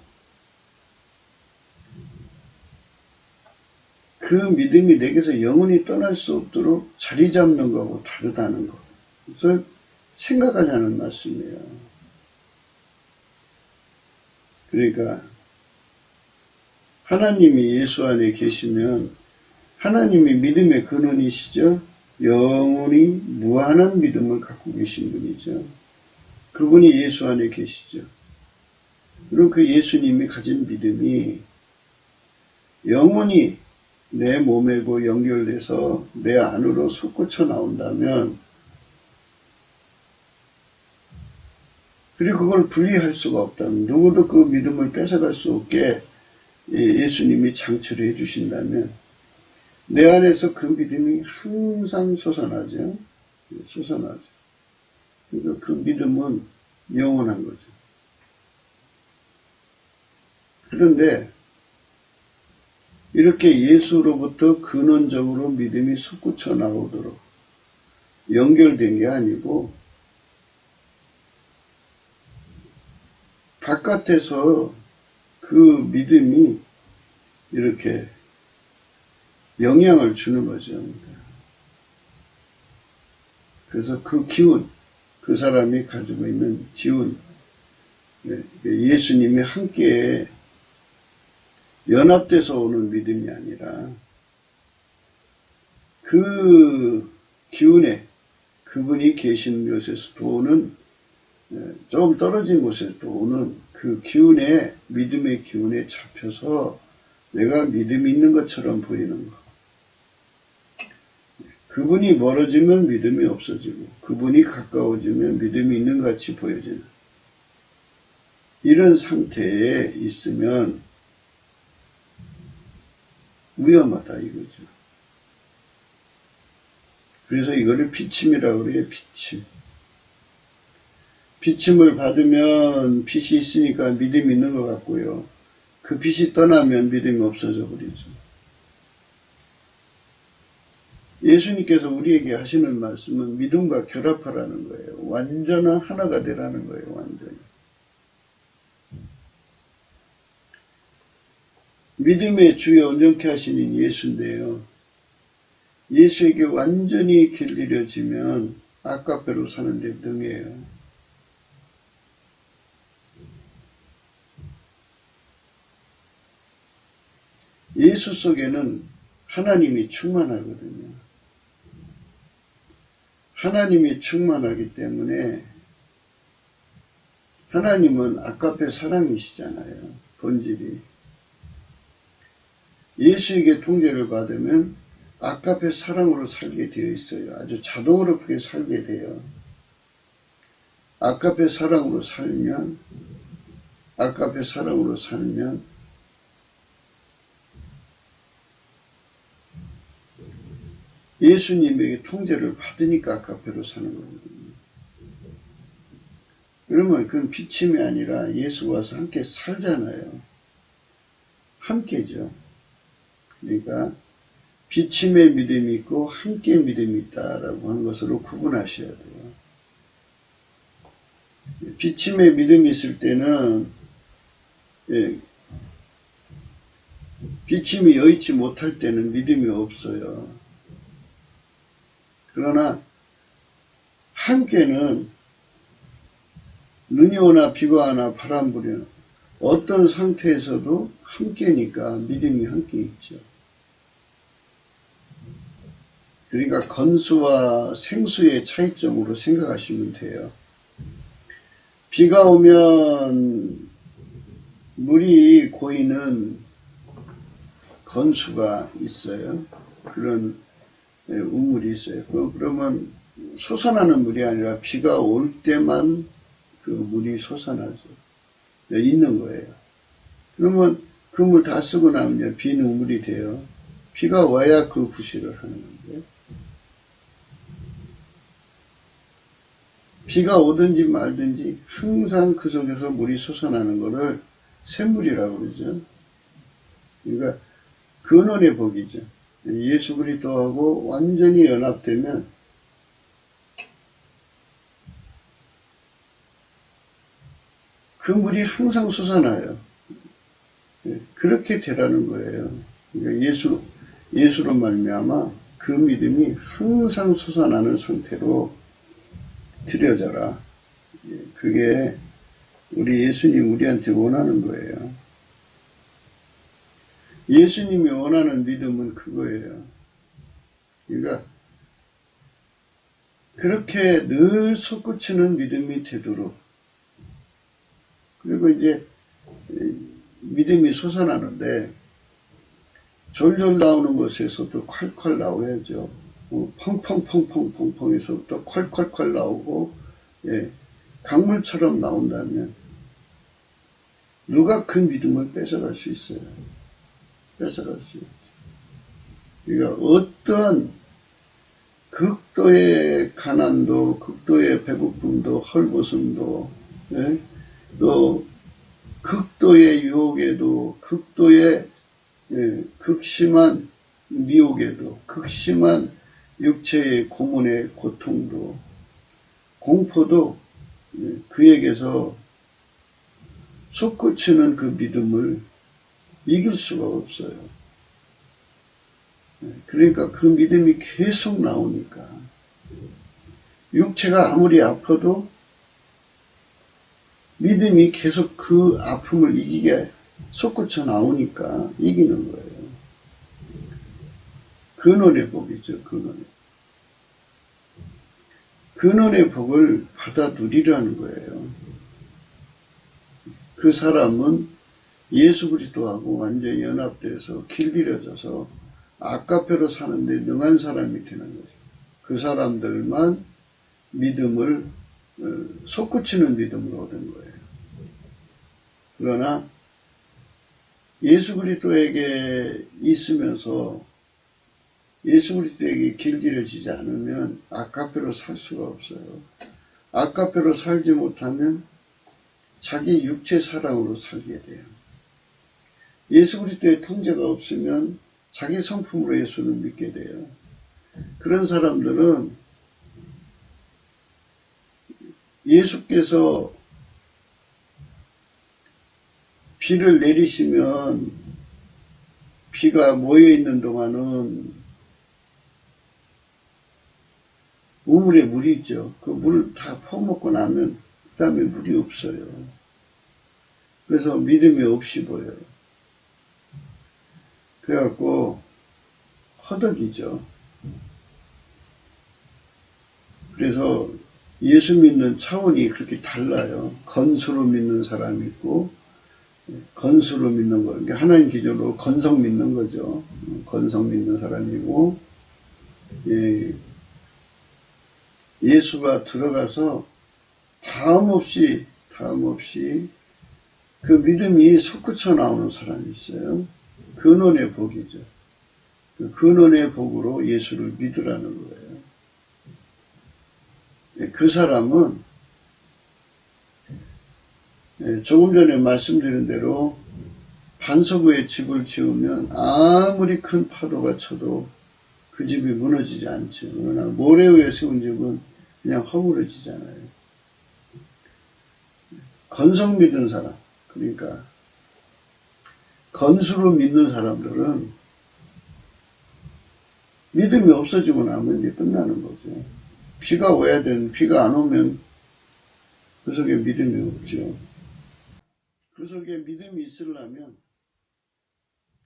[SPEAKER 1] 그 믿음이 내게서 영원히 떠날 수 없도록 자리 잡는 거하고 다르다는 것을 생각하자는 말씀이에요. 그러니까 하나님이 예수 안에 계시면 하나님이 믿음의 근원이시죠. 영원히 무한한 믿음을 갖고 계신 분이죠. 그분이 예수 안에 계시죠. 그리고 그 예수님이 가진 믿음이 영원히 내 몸에고 연결돼서 내 안으로 솟구쳐 나온다면 그리고 그걸 분리할 수가 없다면 누구도 그 믿음을 뺏어갈 수 없게 예수님이 장치를 해주신다면 내 안에서 그 믿음이 항상 솟아나죠. 솟아나죠. 그러니까 그 믿음은 영원한 거죠. 그런데 이렇게 예수로부터 근원적으로 믿음이 솟구쳐 나오도록 연결된 게 아니고 바깥에서 그 믿음이 이렇게 영향을 주는 거죠. 그래서 그 기운, 그 사람이 가지고 있는 기운, 예수님이 함께 연합돼서 오는 믿음이 아니라 그 기운에 그분이 계신 곳에서 도는 조금 떨어진 곳에서 도는 그 기운에 믿음의 기운에 잡혀서 내가 믿음이 있는 것처럼 보이는 것. 그분이 멀어지면 믿음이 없어지고 그분이 가까워지면 믿음이 있는 것 같이 보여지는 이런 상태에 있으면 위험하다 이거죠. 그래서 이거를 비침이라고 그래요. 비침. 비침을 받으면 빛이 있으니까 믿음이 있는 것 같고요. 그 빛이 떠나면 믿음이 없어져 버리죠. 예수님께서 우리에게 하시는 말씀은 믿음과 결합하라는 거예요. 완전한 하나가 되라는 거예요. 완전히. 믿음의 주에 온전케 하시는 예수인데요. 예수에게 완전히 길들여지면 아까배로 사는 데 능해요. 예수 속에는 하나님이 충만하거든요. 하나님이 충만하기 때문에 하나님은 아까페 사랑이시잖아요. 본질이. 예수에게 통제를 받으면 아까페 사랑으로 살게 되어 있어요. 아주 자동으로 그렇게 살게 돼요. 아까페 사랑으로 살면 예수님에게 통제를 받으니까 아까페로 사는 거거든요. 그러면 그건 비침이 아니라 예수 와서 함께 살잖아요. 함께죠. 그러니까 비침의 믿음이 있고 함께 믿음이 있다라고 하는 것으로 구분하셔야 돼요. 비침의 믿음이 있을 때는 비침이 여의치 못할 때는 믿음이 없어요. 그러나 함께는 눈이 오나 비가 오나 바람 불이나 어떤 상태에서도 함께니까 믿음이 함께 있죠. 그러니까 건수와 생수의 차이점으로 생각하시면 돼요. 비가 오면 물이 고이는 건수가 있어요. 그런 우물이 있어요. 그러면 솟아나는 물이 아니라 비가 올 때만 그 물이 솟아나죠. 있는 거예요. 그러면 그 물 다 쓰고 나면 비는 우물이 돼요. 비가 와야 그 부시를 하는 건데. 비가 오든지 말든지 항상 그 속에서 물이 솟아나는 것을 샘물이라고 그러죠. 그러니까 근원의 복이죠. 예수 그리스도하고 완전히 연합되면 그 물이 항상 솟아나요. 그렇게 되라는 거예요. 그러니까 예수로 말미암아 그 믿음이 항상 솟아나는 상태로 드려져라. 그게 우리 예수님 우리한테 원하는 거예요. 예수님이 원하는 믿음은 그거예요. 그러니까 그렇게 늘 솟구치는 믿음이 되도록, 그리고 이제 믿음이 솟아나는데 졸졸 나오는 것에서도 콸콸 나와야죠. 펑펑펑펑펑펑에서부터 콸콸콸 나오고, 강물처럼 나온다면 누가 그 믿음을 뺏어갈 수 있어요? 뺏어갈 수 있죠. 그러니까 어떠한 극도의 가난도, 극도의 배고픔도, 헐벗음도, 또 극도의 유혹에도, 극도의 극심한 미혹에도, 극심한 육체의 고문의 고통도, 공포도 그에게서 솟구치는 그 믿음을 이길 수가 없어요. 그러니까 그 믿음이 계속 나오니까 육체가 아무리 아파도 믿음이 계속 그 아픔을 이기게 솟구쳐 나오니까 이기는 거예요. 근원의 복이죠. 근원의 복을 받아 누리라는 거예요. 그 사람은 예수 그리스도하고 완전히 연합돼서 길들여져서 아까페로 사는데 능한 사람이 되는 거죠. 그 사람들만 믿음을 솟구치는 믿음을 얻은 거예요. 그러나 예수 그리스도에게 있으면서 예수 그리스도에게 길들여지지 않으면 아까페로 살 수가 없어요. 아까페로 살지 못하면 자기 육체 사랑으로 살게 돼요. 예수 그리스도의 통제가 없으면 자기 성품으로 예수를 믿게 돼요. 그런 사람들은 예수께서 비를 내리시면 비가 모여있는 동안은 우물에 물이 있죠. 그 물을 다 퍼먹고 나면 그 다음에 물이 없어요. 그래서 믿음이 없이 보여요. 그래갖고 허덕이죠. 그래서 예수 믿는 차원이 그렇게 달라요. 건수로 믿는 사람이 있고 건수로 믿는 거, 그러니까 하나님 기준으로 건성 믿는 거죠. 건성 믿는 사람이고, 예수가 들어가서 다음 없이 그 믿음이 솟구쳐 나오는 사람이 있어요. 근원의 복이죠. 그 근원의 복으로 예수를 믿으라는 거예요. 그 사람은 조금 전에 말씀드린 대로 반석 위에 집을 지으면 아무리 큰 파도가 쳐도 그 집이 무너지지 않죠. 그러나 모래 위에 세운 집은 그냥 허물어지잖아요. 건성 믿는 사람, 그러니까 건수로 믿는 사람들은 믿음이 없어지고 나면 이제 끝나는 거죠. 비가 와야 되는, 비가 안 오면 그 속에 믿음이 없죠. 그 속에 믿음이 있으려면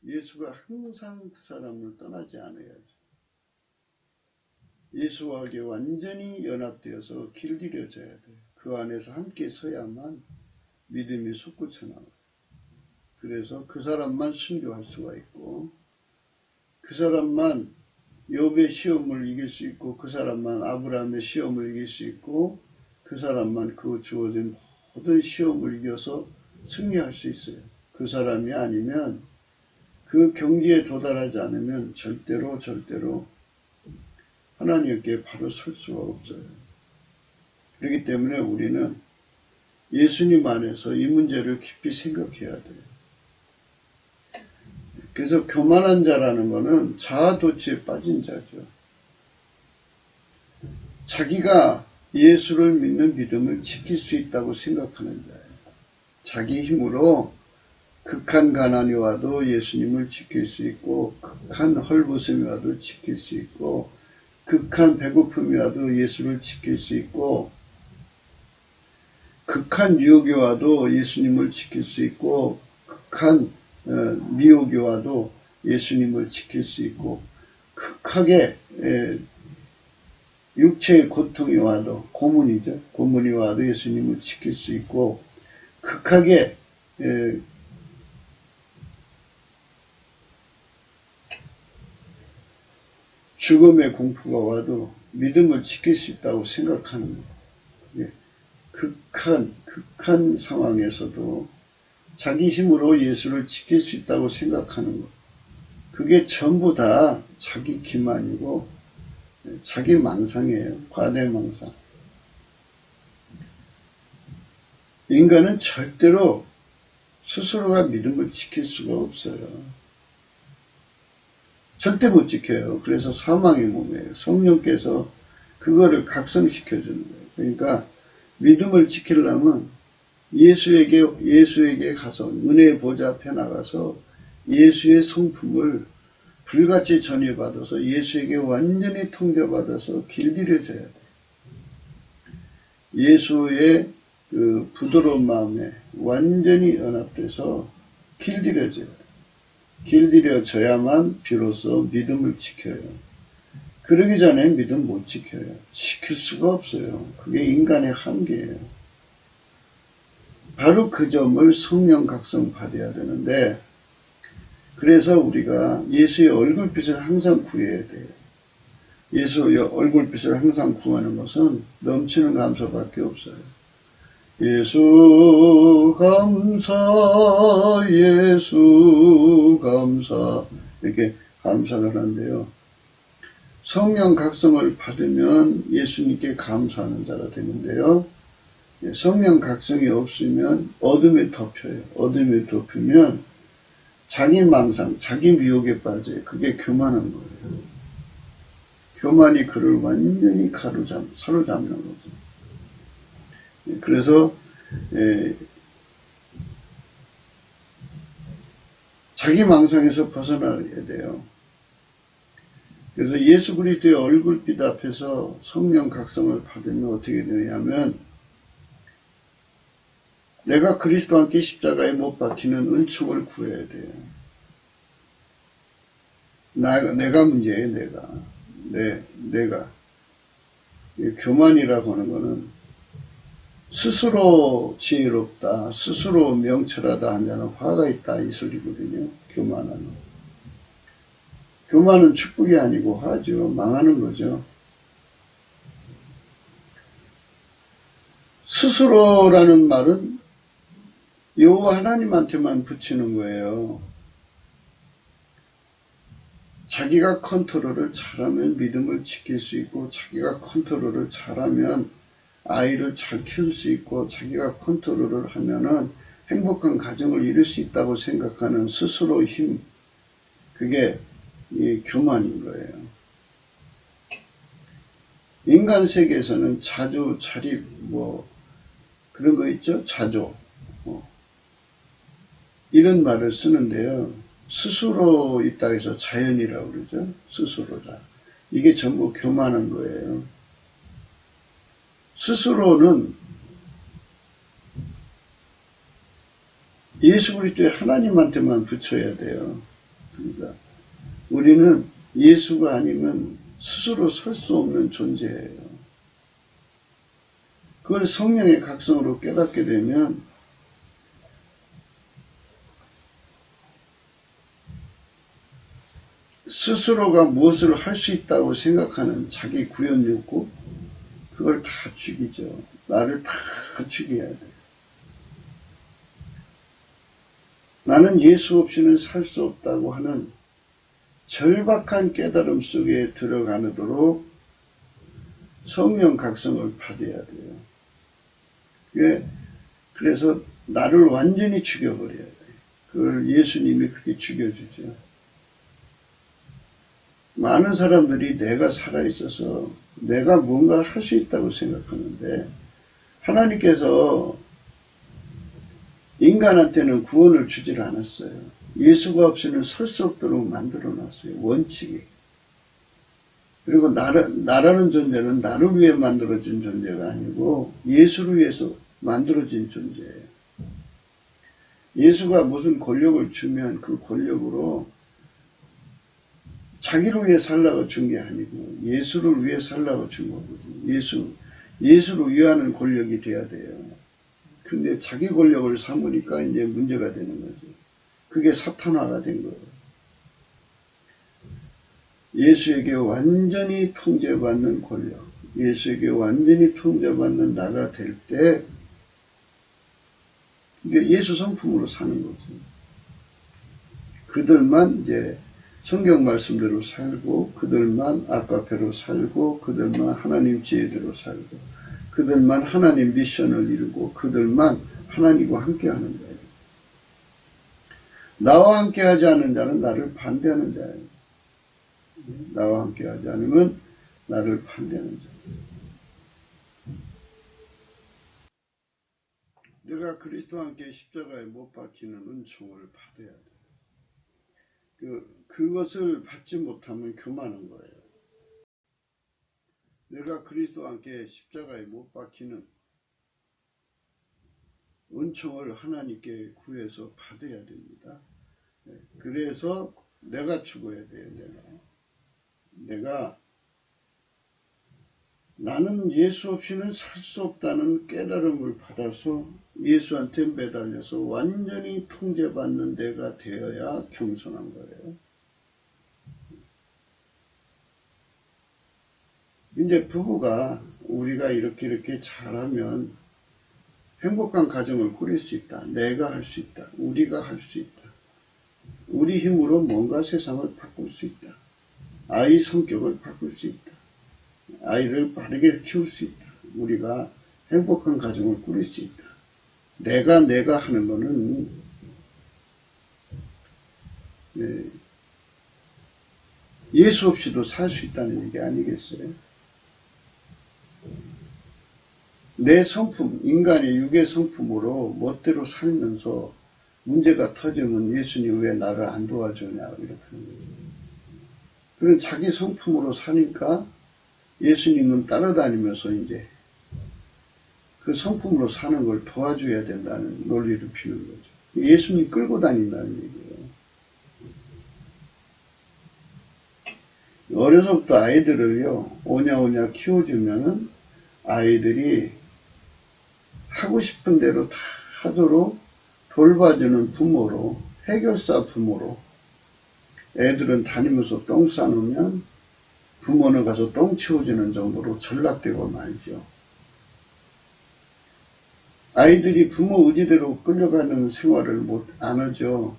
[SPEAKER 1] 예수가 항상 그 사람을 떠나지 않아야죠. 예수와 완전히 연합되어서 길들여져야 돼요. 그 안에서 함께 서야만 믿음이 솟구쳐 나와요. 그래서 그 사람만 순교할 수가 있고, 그 사람만 욥의 시험을 이길 수 있고, 그 사람만 아브라함의 시험을 이길 수 있고, 그 사람만 그 주어진 모든 시험을 이겨서 승리할 수 있어요. 그 사람이 아니면, 그 경지에 도달하지 않으면 절대로 하나님께 바로 설 수가 없어요. 그렇기 때문에 우리는 예수님 안에서 이 문제를 깊이 생각해야 돼요. 그래서 교만한 자라는 것은 자아도취에 빠진 자죠. 자기가 예수를 믿는 믿음을 지킬 수 있다고 생각하는 자예요. 자기 힘으로 극한 가난이 와도 예수님을 지킬 수 있고, 극한 헐벗음이 와도 지킬 수 있고, 극한 배고픔이 와도 예수를 지킬 수 있고, 극한 유혹이 와도 예수님을 지킬 수 있고, 극한 미혹이 와도 예수님을 지킬 수 있고, 극하게 육체의 고통이 와도, 고문이 와도 예수님을 지킬 수 있고, 극하게 죽음의 공포가 와도 믿음을 지킬 수 있다고 생각하는 거예요. 극한 상황에서도 자기 힘으로 예수를 지킬 수 있다고 생각하는 것. 그게 전부 다 자기 기만이고 자기 망상이에요. 과대망상. 인간은 절대로 스스로가 믿음을 지킬 수가 없어요. 절대 못 지켜요. 그래서 사망의 몸이에요. 성령께서 그거를 각성시켜주는 거예요. 그러니까 믿음을 지키려면 예수에게 가서 은혜의 보좌 앞에 나가서 예수의 성품을 불같이 전해받아서 예수에게 완전히 통제받아서 길들여져야 돼요. 예수의 그 부드러운 마음에 완전히 연합돼서 길들여져야 돼요. 길들여져야만 비로소 믿음을 지켜요. 그러기 전에 믿음 못 지켜요. 지킬 수가 없어요. 그게 인간의 한계예요. 바로 그 점을 성령 각성 받아야 되는데, 그래서 우리가 예수의 얼굴빛을 항상 구해야 돼요. 예수의 얼굴빛을 항상 구하는 것은 넘치는 감사밖에 없어요. 예수 감사, 예수 감사, 이렇게 감사를 하는데요. 성령 각성을 받으면 예수님께 감사하는 자가 되는데요. 성령 각성이 없으면 어둠에 덮여요. 어둠에 덮이면 자기 망상, 자기 미혹에 빠져요. 그게 교만한 거예요. 교만이 그를 완전히 사로잡는 거죠. 그래서 자기 망상에서 벗어나야 돼요. 그래서 예수 그리스도의 얼굴빛 앞에서 성령 각성을 받으면 어떻게 되냐면, 내가 그리스도와 함께 십자가에 못 박히는 은총을 구해야 돼요. 내가 문제예요. 내가. 교만이라고 하는 거는 스스로 지혜롭다, 스스로 명철하다 한 자는 화가 있다, 이 소리거든요. 교만은 축복이 아니고 화죠. 망하는 거죠. 스스로라는 말은 여호와 하나님한테만 붙이는 거예요. 자기가 컨트롤을 잘하면 믿음을 지킬 수 있고, 자기가 컨트롤을 잘하면 아이를 잘 키울 수 있고, 자기가 컨트롤을 하면은 행복한 가정을 이룰 수 있다고 생각하는 스스로 힘, 그게 이 교만인 거예요. 인간 세계에서는 자주, 자립, 그런 거 있죠? 자조. 이런 말을 쓰는데요. 스스로 있다 해서 자연이라고 그러죠. 스스로자. 이게 전부 교만한 거예요. 스스로는 예수 그리스도의 하나님한테만 붙여야 돼요. 그러니까 우리는 예수가 아니면 스스로 설 수 없는 존재예요. 그걸 성령의 각성으로 깨닫게 되면 스스로가 무엇을 할 수 있다고 생각하는 자기 구현 욕구, 그걸 다 죽이죠. 나를 다 죽여야 돼요. 나는 예수 없이는 살 수 없다고 하는 절박한 깨달음 속에 들어가도록 성령 각성을 받아야 돼요. 그래서 나를 완전히 죽여버려야 돼요. 그걸 예수님이 그렇게 죽여주죠. 많은 사람들이 내가 살아있어서 내가 뭔가를 할 수 있다고 생각하는데, 하나님께서 인간한테는 구원을 주질 않았어요. 예수가 없이는 설 수 없도록 만들어놨어요. 원칙이. 그리고 나라는 존재는 나를 위해 만들어진 존재가 아니고 예수를 위해서 만들어진 존재예요. 예수가 무슨 권력을 주면 그 권력으로 자기를 위해 살라고 준 게 아니고 예수를 위해 살라고 준 거거든요. 예수를 위하는 권력이 돼야 돼요. 근데 자기 권력을 삼으니까 이제 문제가 되는 거죠. 그게 사탄화가 된 거예요. 예수에게 완전히 통제받는 권력, 예수에게 완전히 통제받는 나가 될 때, 이게 예수 성품으로 사는 거죠. 그들만 이제 성경 말씀대로 살고, 그들만 아까페로 살고, 그들만 하나님 지혜대로 살고, 그들만 하나님 미션을 이루고, 그들만 하나님과 함께 하는 거예요. 나와 함께 하지 않는 자는 나를 반대하는 자예요. 나와 함께 하지 않으면 나를 반대하는 자. 내가 그리스도와 함께 십자가에 못 박히는 은총을 받아야 돼. 그것을 받지 못하면 교만한 거예요. 내가 그리스도와 함께 십자가에 못 박히는 은총을 하나님께 구해서 받아야 됩니다. 그래서 내가 죽어야 돼요. 나는 예수 없이는 살 수 없다는 깨달음을 받아서 예수한테 매달려서 완전히 통제받는 내가 되어야 겸손한 거예요. 이제 부부가 우리가 이렇게 잘하면 행복한 가정을 꾸릴 수 있다. 내가 할 수 있다. 우리가 할 수 있다. 우리 힘으로 뭔가 세상을 바꿀 수 있다. 아이 성격을 바꿀 수 있다. 아이를 바르게 키울 수 있다. 우리가 행복한 가정을 꾸릴 수 있다. 내가 하는 거는 예수 없이도 살 수 있다는 얘기 아니겠어요? 내 성품, 인간의 육의 성품으로 멋대로 살면서 문제가 터지면 예수님 왜 나를 안 도와주냐 이렇게 하는 거죠. 그런 자기 성품으로 사니까 예수님은 따라다니면서 이제 그 성품으로 사는 걸 도와줘야 된다는 논리를 피는 거죠. 예수님 끌고 다닌다는 얘기예요. 어려서부터 아이들을요, 오냐오냐 키워주면은 아이들이 하고 싶은 대로 다 하도록 돌봐주는 부모로, 해결사 부모로, 애들은 다니면서 똥 싸놓으면 부모는 가서 똥 치워주는 정도로 전락되고 말죠. 아이들이 부모 의지대로 끌려가는 생활을 안 하죠.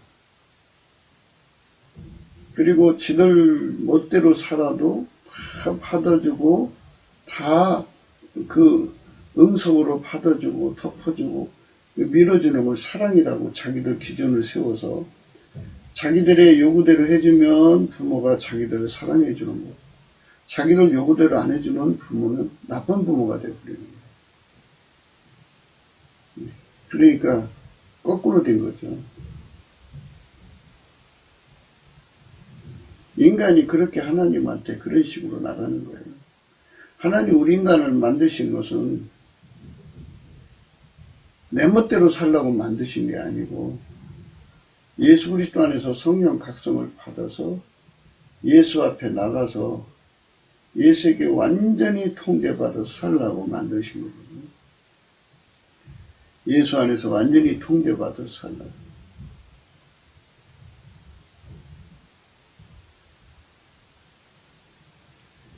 [SPEAKER 1] 그리고 지들 멋대로 살아도 다 받아주고, 다 그 응석으로 받아주고 덮어주고, 밀어주는 걸 사랑이라고 자기들 기준을 세워서 자기들의 요구대로 해주면 부모가 자기들을 사랑해주는 거예요. 자기들 요구대로 안 해주는 부모는 나쁜 부모가 되어버리는 거예요. 그러니까 거꾸로 된 거죠. 인간이 그렇게 하나님한테 그런 식으로 나가는 거예요. 하나님 우리 인간을 만드신 것은 내 멋대로 살라고 만드신 게 아니고 예수 그리스도 안에서 성령 각성을 받아서 예수 앞에 나가서 예수에게 완전히 통제받아서 살라고 만드신 거거든요. 예수 안에서 완전히 통제받아서 살라고.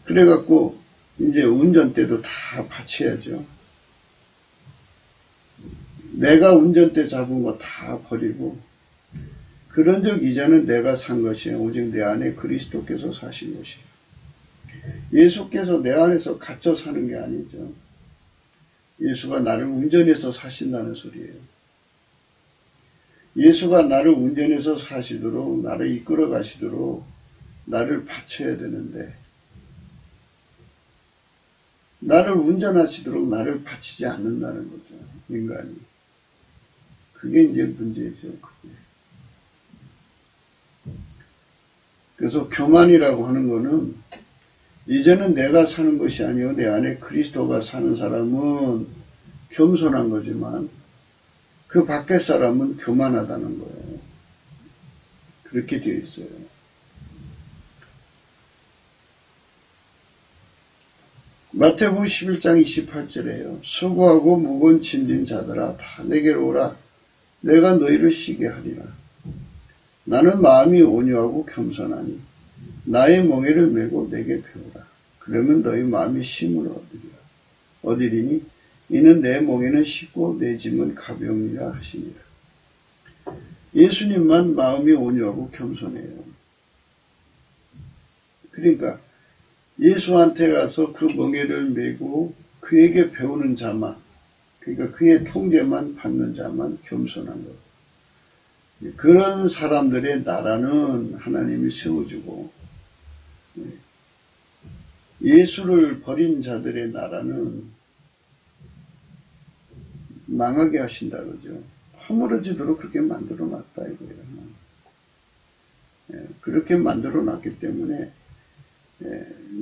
[SPEAKER 1] 그래갖고 이제 운전대도 다 바쳐야죠. 내가 운전대 잡은 거 다 버리고 그런 적 이제는 내가 산 것이 오직 내 안에 그리스도께서 사신 것이에요. 예수께서 내 안에서 갇혀 사는 게 아니죠. 예수가 나를 운전해서 사신다는 소리예요. 예수가 나를 운전해서 사시도록 나를 이끌어 가시도록 나를 바쳐야 되는데 나를 운전하시도록 나를 바치지 않는다는 거죠. 인간이. 그게 이제 문제죠. 그게. 그래서 교만이라고 하는 거는 이제는 내가 사는 것이 아니요 내 안에 그리스도가 사는 사람은 겸손한 거지만 그 밖의 사람은 교만하다는 거예요. 그렇게 되어 있어요. 마태복음 11장 28절에요. 수고하고 무거운 짐진 자들아 다 내게로 오라. 내가 너희를 쉬게 하리라. 나는 마음이 온유하고 겸손하니 나의 멍에를 메고 내게 배우라. 그러면 너희 마음이 쉼을 얻으리니 이는 내 멍에는 쉽고 내 짐은 가벼우니라 하시니라. 예수님만 마음이 온유하고 겸손해요. 그러니까 예수한테 가서 그 멍에를 메고 그에게 배우는 자만, 그러니까 그의 통제만 받는 자만 겸손한 것. 그런 사람들의 나라는 하나님이 세워주고 예수를 버린 자들의 나라는 망하게 하신다 그죠. 허물어지도록 그렇게 만들어 놨다 이거예요. 그렇게 만들어 놨기 때문에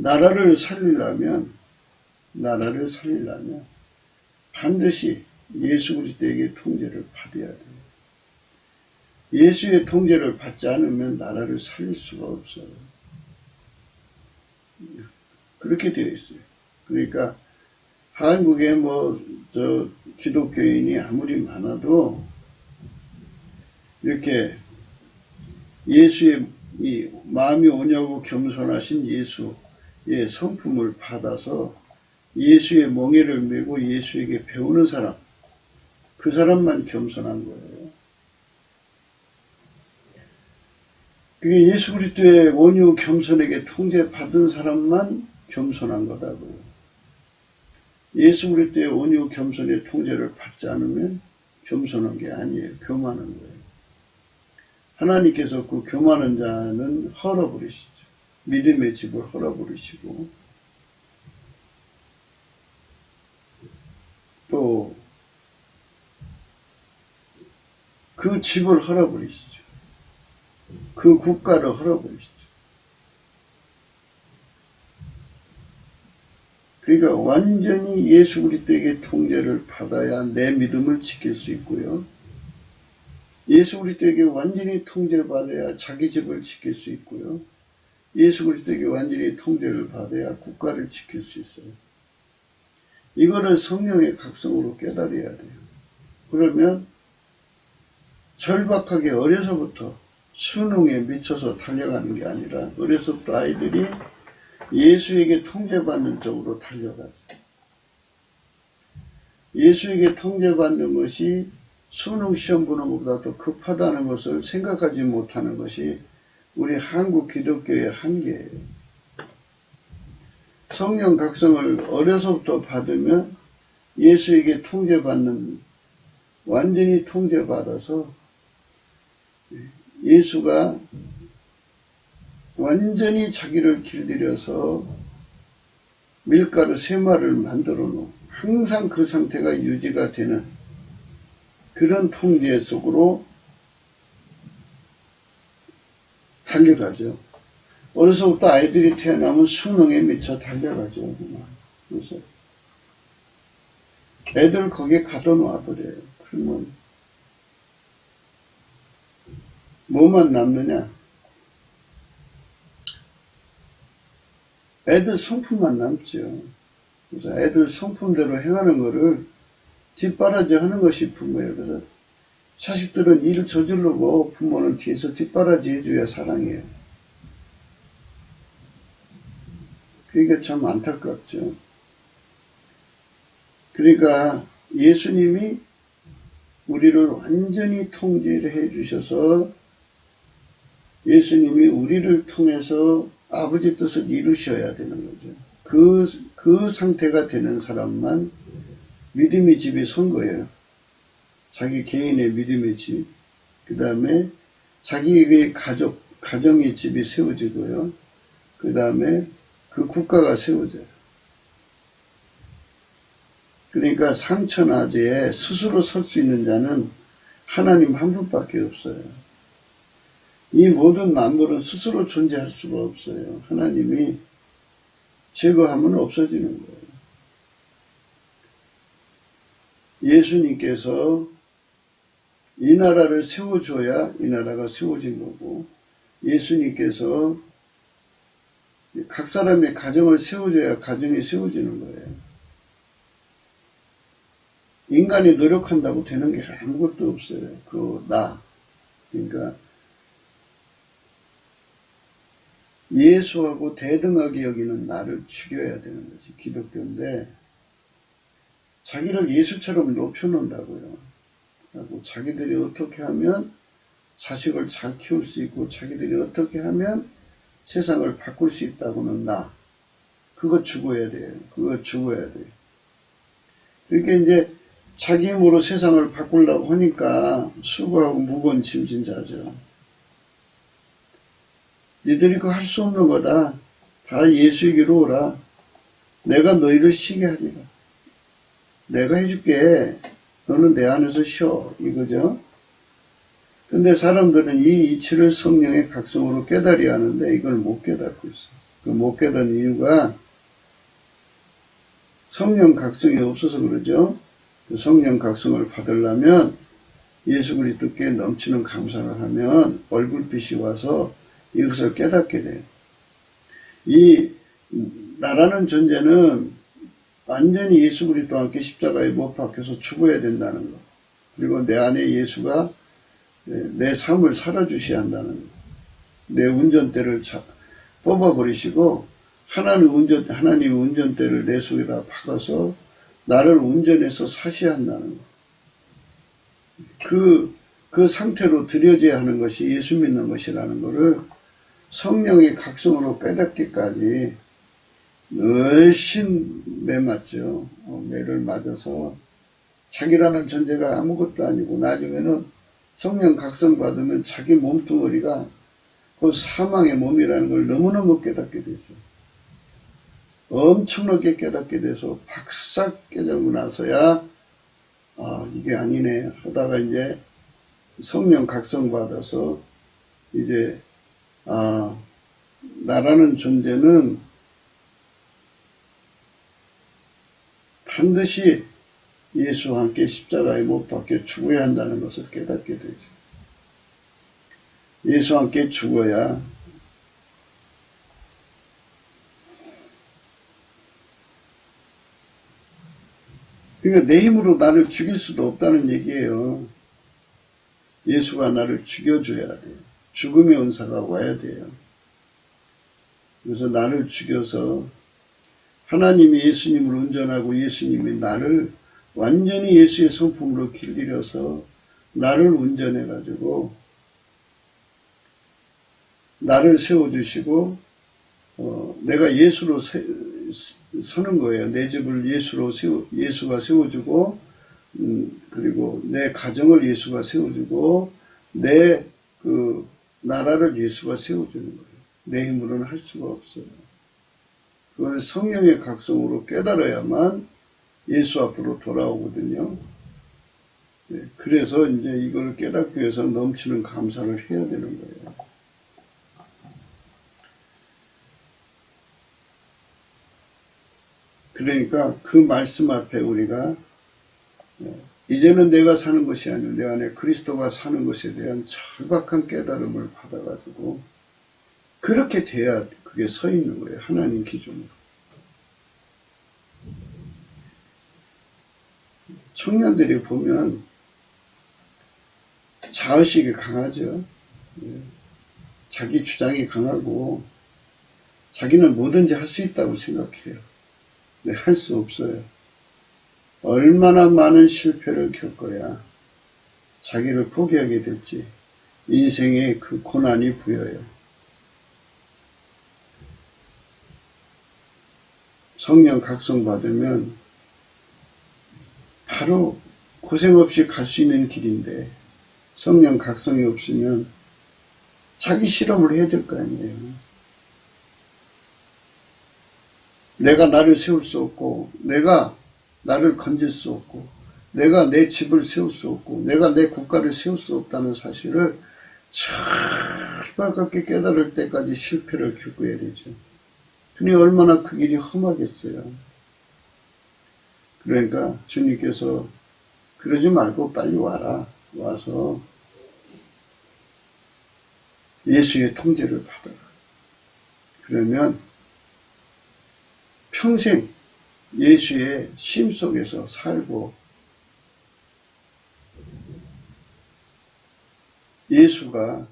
[SPEAKER 1] 나라를 살리려면 반드시 예수 그리스도에게 통제를 받아야 돼요. 예수의 통제를 받지 않으면 나라를 살릴 수가 없어요. 그렇게 되어 있어요. 그러니까 한국에 기독교인이 아무리 많아도 이렇게 예수의 이 마음이 온유하고 겸손하신 예수의 성품을 받아서 예수의 멍에를 메고 예수에게 배우는 사람, 그 사람만 겸손한 거예요. 그게 예수 그리스도의 온유 겸손에게 통제받은 사람만 겸손한 거다고요. 예수 그리스도의 온유 겸손의 통제를 받지 않으면 겸손한 게 아니에요. 교만한 거예요. 하나님께서 그 교만한 자는 헐어버리시죠. 믿음의 집을 헐어버리시고 또 그 집을 헐어버리시죠. 그 국가를 헐어버리시죠. 그러니까 완전히 예수 그리스도에게 통제를 받아야 내 믿음을 지킬 수 있고요. 예수 그리스도에게 완전히 통제받아야 자기 집을 지킬 수 있고요. 예수 그리스도에게 완전히 통제를 받아야 국가를 지킬 수 있어요. 이거를 성령의 각성으로 깨달아야 돼요. 그러면 절박하게 어려서부터 수능에 미쳐서 달려가는 게 아니라 어려서부터 아이들이 예수에게 통제받는 쪽으로 달려가죠. 예수에게 통제받는 것이 수능 시험 보는 것보다 더 급하다는 것을 생각하지 못하는 것이 우리 한국 기독교의 한계예요. 성령 각성을 어려서부터 받으면 예수에게 통제받는 완전히 통제받아서 예수가 완전히 자기를 길들여서 밀가루 세마를 만들어 놓은 항상 그 상태가 유지가 되는 그런 통제 속으로 달려가죠. 어려서부터 아이들이 태어나면 수능에 미쳐 달려가죠. 그래서 애들 거기에 가둬놔버려요. 그러면 뭐만 남느냐? 애들 성품만 남죠. 그래서 애들 성품대로 행하는 거를 뒷바라지 하는 것이 부모예요. 그래서 자식들은 일을 저지르고 부모는 뒤에서 뒷바라지 해줘야 사랑해요. 그러니까 참 안타깝죠. 그러니까 예수님이 우리를 완전히 통제를 해 주셔서 예수님이 우리를 통해서 아버지 뜻을 이루셔야 되는 거죠. 그 상태가 되는 사람만 믿음의 집이 선 거예요. 자기 개인의 믿음의 집. 그 다음에 자기의 가정의 집이 세워지고요. 그 다음에 그 국가가 세워져요. 그러니까 상천하제에 스스로 설 수 있는 자는 하나님 한 분밖에 없어요. 이 모든 만물은 스스로 존재할 수가 없어요. 하나님이 제거하면 없어지는 거예요. 예수님께서 이 나라를 세워줘야 이 나라가 세워진 거고, 예수님께서 각 사람의 가정을 세워줘야 가정이 세워지는 거예요. 인간이 노력한다고 되는 게 아무것도 없어요. 그러니까 예수하고 대등하게 여기는 나를 죽여야 되는 것이 기독교인데, 자기를 예수처럼 높여놓는다고요. 그리고 자기들이 어떻게 하면 자식을 잘 키울 수 있고, 자기들이 어떻게 하면 세상을 바꿀 수 있다고는 그거 죽어야 돼요. 그거 죽어야 돼요. 그러니까 이제 자기 힘으로 세상을 바꾸려고 하니까 수고하고 무거운 짐진자죠. 니들이 그거 할 수 없는 거다. 다 예수에게로 오라. 내가 너희를 쉬게 하리라. 내가 해줄게. 너는 내 안에서 쉬어. 이거죠. 근데 사람들은 이 이치를 성령의 각성으로 깨달아야 하는데 이걸 못 깨닫고 있어. 그 못 깨닫는 이유가 성령 각성이 없어서 그러죠. 그 성령 각성을 받으려면 예수 그리스도께 넘치는 감사를 하면 얼굴빛이 와서 이것을 깨닫게 돼요. 이 나라는 존재는 완전히 예수 그리스도와 함께 십자가에 못 박혀서 죽어야 된다는 것. 그리고 내 안에 예수가 내 삶을 살아주셔야 한다는 것. 내 운전대를 뽑아버리시고 하나님의 운전대를 내 속에다 박아서 나를 운전해서 사셔야 한다는 것. 그 상태로 들여져야 하는 것이 예수 믿는 것이라는 것을 성령의 각성으로 깨닫기까지 열심 매맞죠. 매를 맞아서 자기라는 존재가 아무것도 아니고 나중에는 성령 각성 받으면 자기 몸뚱어리가 그 사망의 몸이라는 걸 너무너무 깨닫게 되죠. 엄청나게 깨닫게 돼서 박싹 깨닫고 나서야 이게 아니네 하다가 이제 성령 각성 받아서 이제 나라는 존재는 반드시 예수와 함께 십자가에 못 박혀 죽어야 한다는 것을 깨닫게 되죠. 예수와 함께 죽어야 그러니까 내 힘으로 나를 죽일 수도 없다는 얘기예요. 예수가 나를 죽여줘야 돼요. 죽음의 은사가 와야 돼요. 그래서 나를 죽여서 하나님이 예수님을 운전하고 예수님이 나를 완전히 예수의 성품으로 길들여서 나를 운전해가지고 나를 세워주시고 내가 예수로 서는 거예요. 내 집을 예수가 세워주고 그리고 내 가정을 예수가 세워주고 내 그 나라를 예수가 세워주는 거예요. 내 힘으로는 할 수가 없어요. 그걸 성령의 각성으로 깨달아야만 예수 앞으로 돌아오거든요. 네, 그래서 이제 이걸 깨닫기 위해서 넘치는 감사를 해야 되는 거예요. 그러니까 그 말씀 앞에 우리가 이제는 내가 사는 것이 아니고 내 안에 그리스도가 사는 것에 대한 절박한 깨달음을 받아가지고 그렇게 돼야 그게 서 있는 거예요. 하나님 기준으로. 청년들이 보면 자의식이 강하죠. 자기 주장이 강하고 자기는 뭐든지 할 수 있다고 생각해요. 근데 할 수 없어요. 얼마나 많은 실패를 겪어야 자기를 포기하게 될지 인생의 그 고난이 보여요. 성령 각성 받으면 바로 고생 없이 갈 수 있는 길인데 성령 각성이 없으면 자기 실험을 해야 될 거 아니에요. 내가 나를 세울 수 없고 내가 나를 건질 수 없고 내가 내 집을 세울 수 없고 내가 내 국가를 세울 수 없다는 사실을 철박하게 깨달을 때까지 실패를 겪어야 되죠. 그러니 얼마나 그 길이 험하겠어요. 그러니까 주님께서 그러지 말고 빨리 와라. 와서 예수의 통제를 받아라. 그러면 평생 예수의 심 속에서 살고 예수가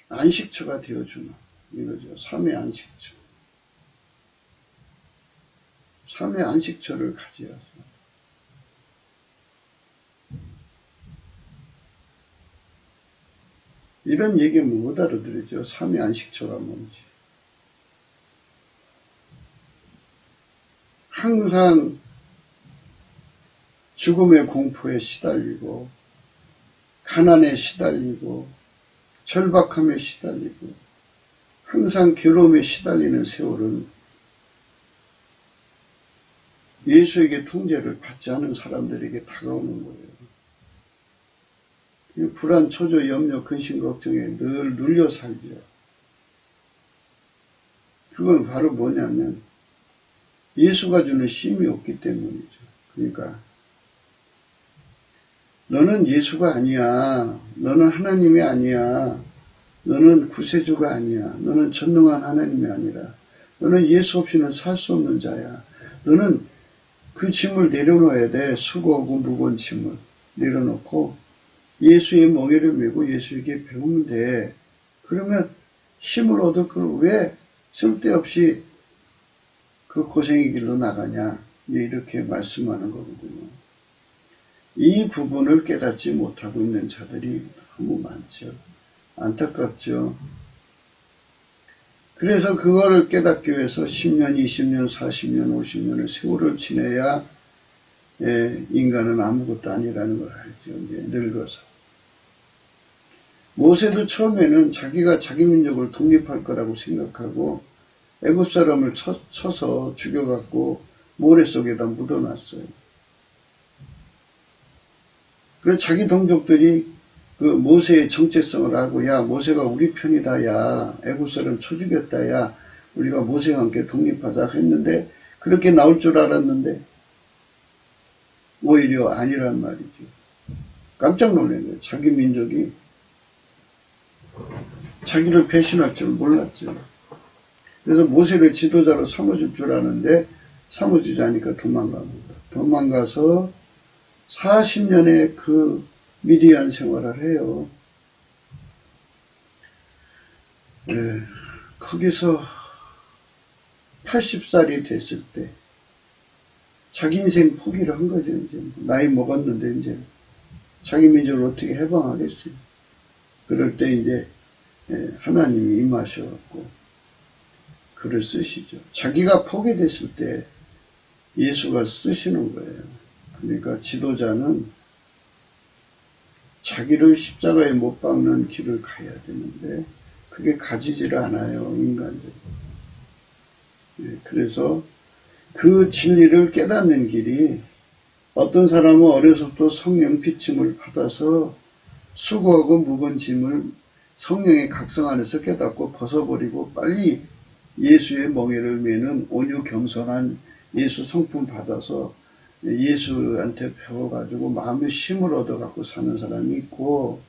[SPEAKER 1] 안식처가 되어주는 이거죠. 삶의 안식처. 삶의 안식처를 가져야죠. 이런 얘기는 못 알아들으죠. 삶의 안식처가 뭔지. 항상 죽음의 공포에 시달리고 가난에 시달리고 절박함에 시달리고 항상 괴로움에 시달리는 세월은 예수에게 통제를 받지 않은 사람들에게 다가오는 거예요. 불안, 초조, 염려, 근심, 걱정에 늘 눌려 살죠. 그건 바로 뭐냐면 예수가 주는 쉼이 없기 때문이죠. 그러니까 너는 예수가 아니야. 너는 하나님이 아니야. 너는 구세주가 아니야. 너는 전능한 하나님이 아니라 너는 예수 없이는 살 수 없는 자야. 너는 그 짐을 내려놓아야 돼. 수고하고 무거운 짐을 내려놓고 예수의 멍에를 메고 예수에게 배우면 돼. 그러면 힘을 얻을 걸 왜 쓸데없이 그 고생의 길로 나가냐. 이렇게 말씀하는 거거든요. 이 부분을 깨닫지 못하고 있는 자들이 너무 많죠. 안타깝죠. 그래서 그거를 깨닫기 위해서 10년, 20년, 40년, 50년의 세월을 지내야 인간은 아무것도 아니라는 걸 알죠. 이제 늙어서. 모세도 처음에는 자기가 자기 민족을 독립할 거라고 생각하고 애굽 사람을 쳐서 죽여갖고 모래 속에다 묻어놨어요. 그래서 자기 동족들이 그 모세의 정체성을 알고 야 모세가 우리 편이다 야 애굽 사람 쳐 죽였다 야 우리가 모세와 함께 독립하자 했는데 그렇게 나올 줄 알았는데 오히려 아니란 말이죠. 깜짝 놀란 거예요. 자기 민족이 자기를 배신할 줄 몰랐죠. 그래서 모세를 지도자로 삼아줄 줄 아는데 삼아주지 않으니까 도망갑니다. 도망가서 40년의 그 미디안 생활을 해요. 거기서 80살이 됐을 때 자기 인생 포기를 한 거죠. 이제 나이 먹었는데 이제 자기 민족을 어떻게 해방하겠어요. 그럴 때 이제 하나님이 임하셔갖고 글을 쓰시죠. 자기가 포기됐을 때 예수가 쓰시는 거예요. 그러니까 지도자는 자기를 십자가에 못 박는 길을 가야 되는데 그게 가지지를 않아요, 인간적으로. 그래서 그 진리를 깨닫는 길이, 어떤 사람은 어려서부터 성령 비침을 받아서 수고하고 무거운 짐을 성령의 각성 안에서 깨닫고 벗어버리고 빨리 예수의 멍에를 매는 온유 겸손한 예수 성품 받아서 예수한테 배워가지고 마음의 힘을 얻어갖고 사는 사람이 있고,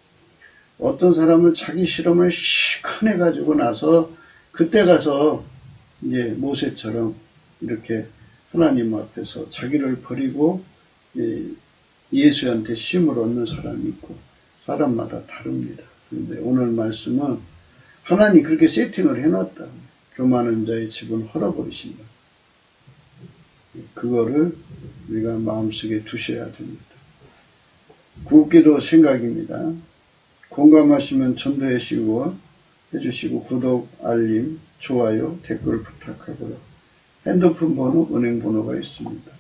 [SPEAKER 1] 어떤 사람은 자기 실험을 시큰 해가지고 나서 그때 가서 이제 모세처럼 이렇게 하나님 앞에서 자기를 버리고 예수한테 힘을 얻는 사람이 있고, 사람마다 다릅니다. 그런데 오늘 말씀은 하나님 그렇게 세팅을 해놨다. 교만한 자의 집은 헐어버리신다. 그거를 우리가 마음속에 두셔야 됩니다. 구기도 생각입니다. 공감하시면 전도해주시고 구독, 알림, 좋아요, 댓글 부탁하고요. 핸드폰 번호, 은행 번호가 있습니다.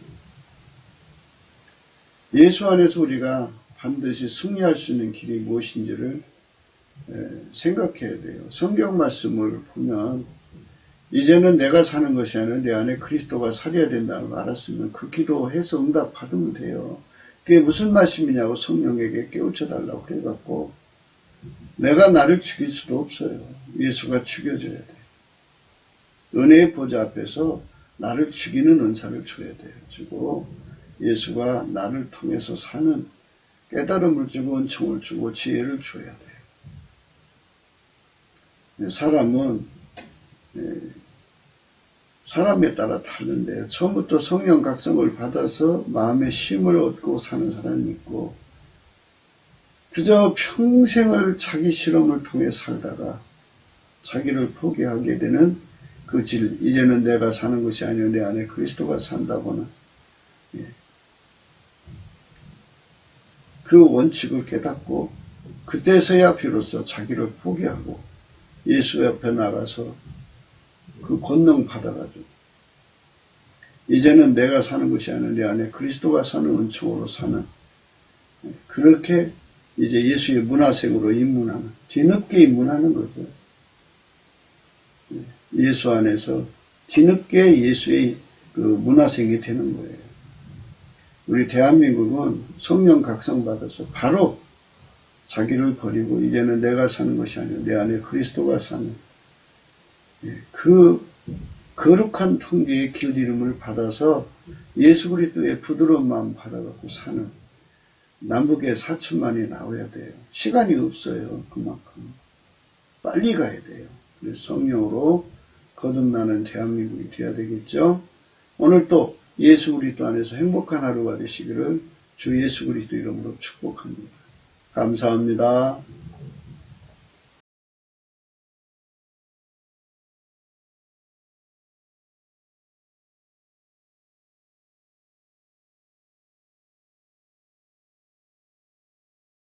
[SPEAKER 1] 예수 안에서 우리가 반드시 승리할 수 있는 길이 무엇인지를 생각해야 돼요. 성경 말씀을 보면 이제는 내가 사는 것이 아니라 내 안에 그리스도가 살아야 된다는 걸 알았으면 그 기도해서 응답 받으면 돼요. 그게 무슨 말씀이냐고 성령에게 깨우쳐 달라고 그래갖고, 내가 나를 죽일 수도 없어요. 예수가 죽여줘야 돼요. 은혜의 보좌 앞에서 나를 죽이는 은사를 줘야 돼요. 주고 예수가 나를 통해서 사는 깨달음을 주고 은총을 주고 지혜를 줘야 돼요. 사람은 사람에 따라 다른데요. 처음부터 성령 각성을 받아서 마음의 힘을 얻고 사는 사람이 있고, 그저 평생을 자기 실험을 통해 살다가 자기를 포기하게 되는 그 질, 이제는 내가 사는 것이 아니라 내 안에 그리스도가 산다고는 그 원칙을 깨닫고 그때서야 비로소 자기를 포기하고 예수 옆에 나가서 그 권능 받아가지고 이제는 내가 사는 것이 아니라 내 안에 그리스도가 사는 은총으로 사는, 그렇게 이제 예수의 문화생으로 입문하는, 뒤늦게 입문하는 거죠. 예수 안에서 뒤늦게 예수의 그 문화생이 되는 거예요. 우리 대한민국은 성령 각성받아서 바로 자기를 버리고 이제는 내가 사는 것이 아니라 내 안에 그리스도가 사는 그 거룩한 통제의 길 이름을 받아서 예수 그리스도의 부드러운 마음 받아갖고 사는 남북의 4천만이 나와야 돼요. 시간이 없어요. 그만큼 빨리 가야 돼요. 그래서 성령으로 거듭나는 대한민국이 되어야 되겠죠. 오늘 또 예수 그리스도 안에서 행복한 하루가 되시기를 주 예수 그리스도 이름으로 축복합니다. 감사합니다.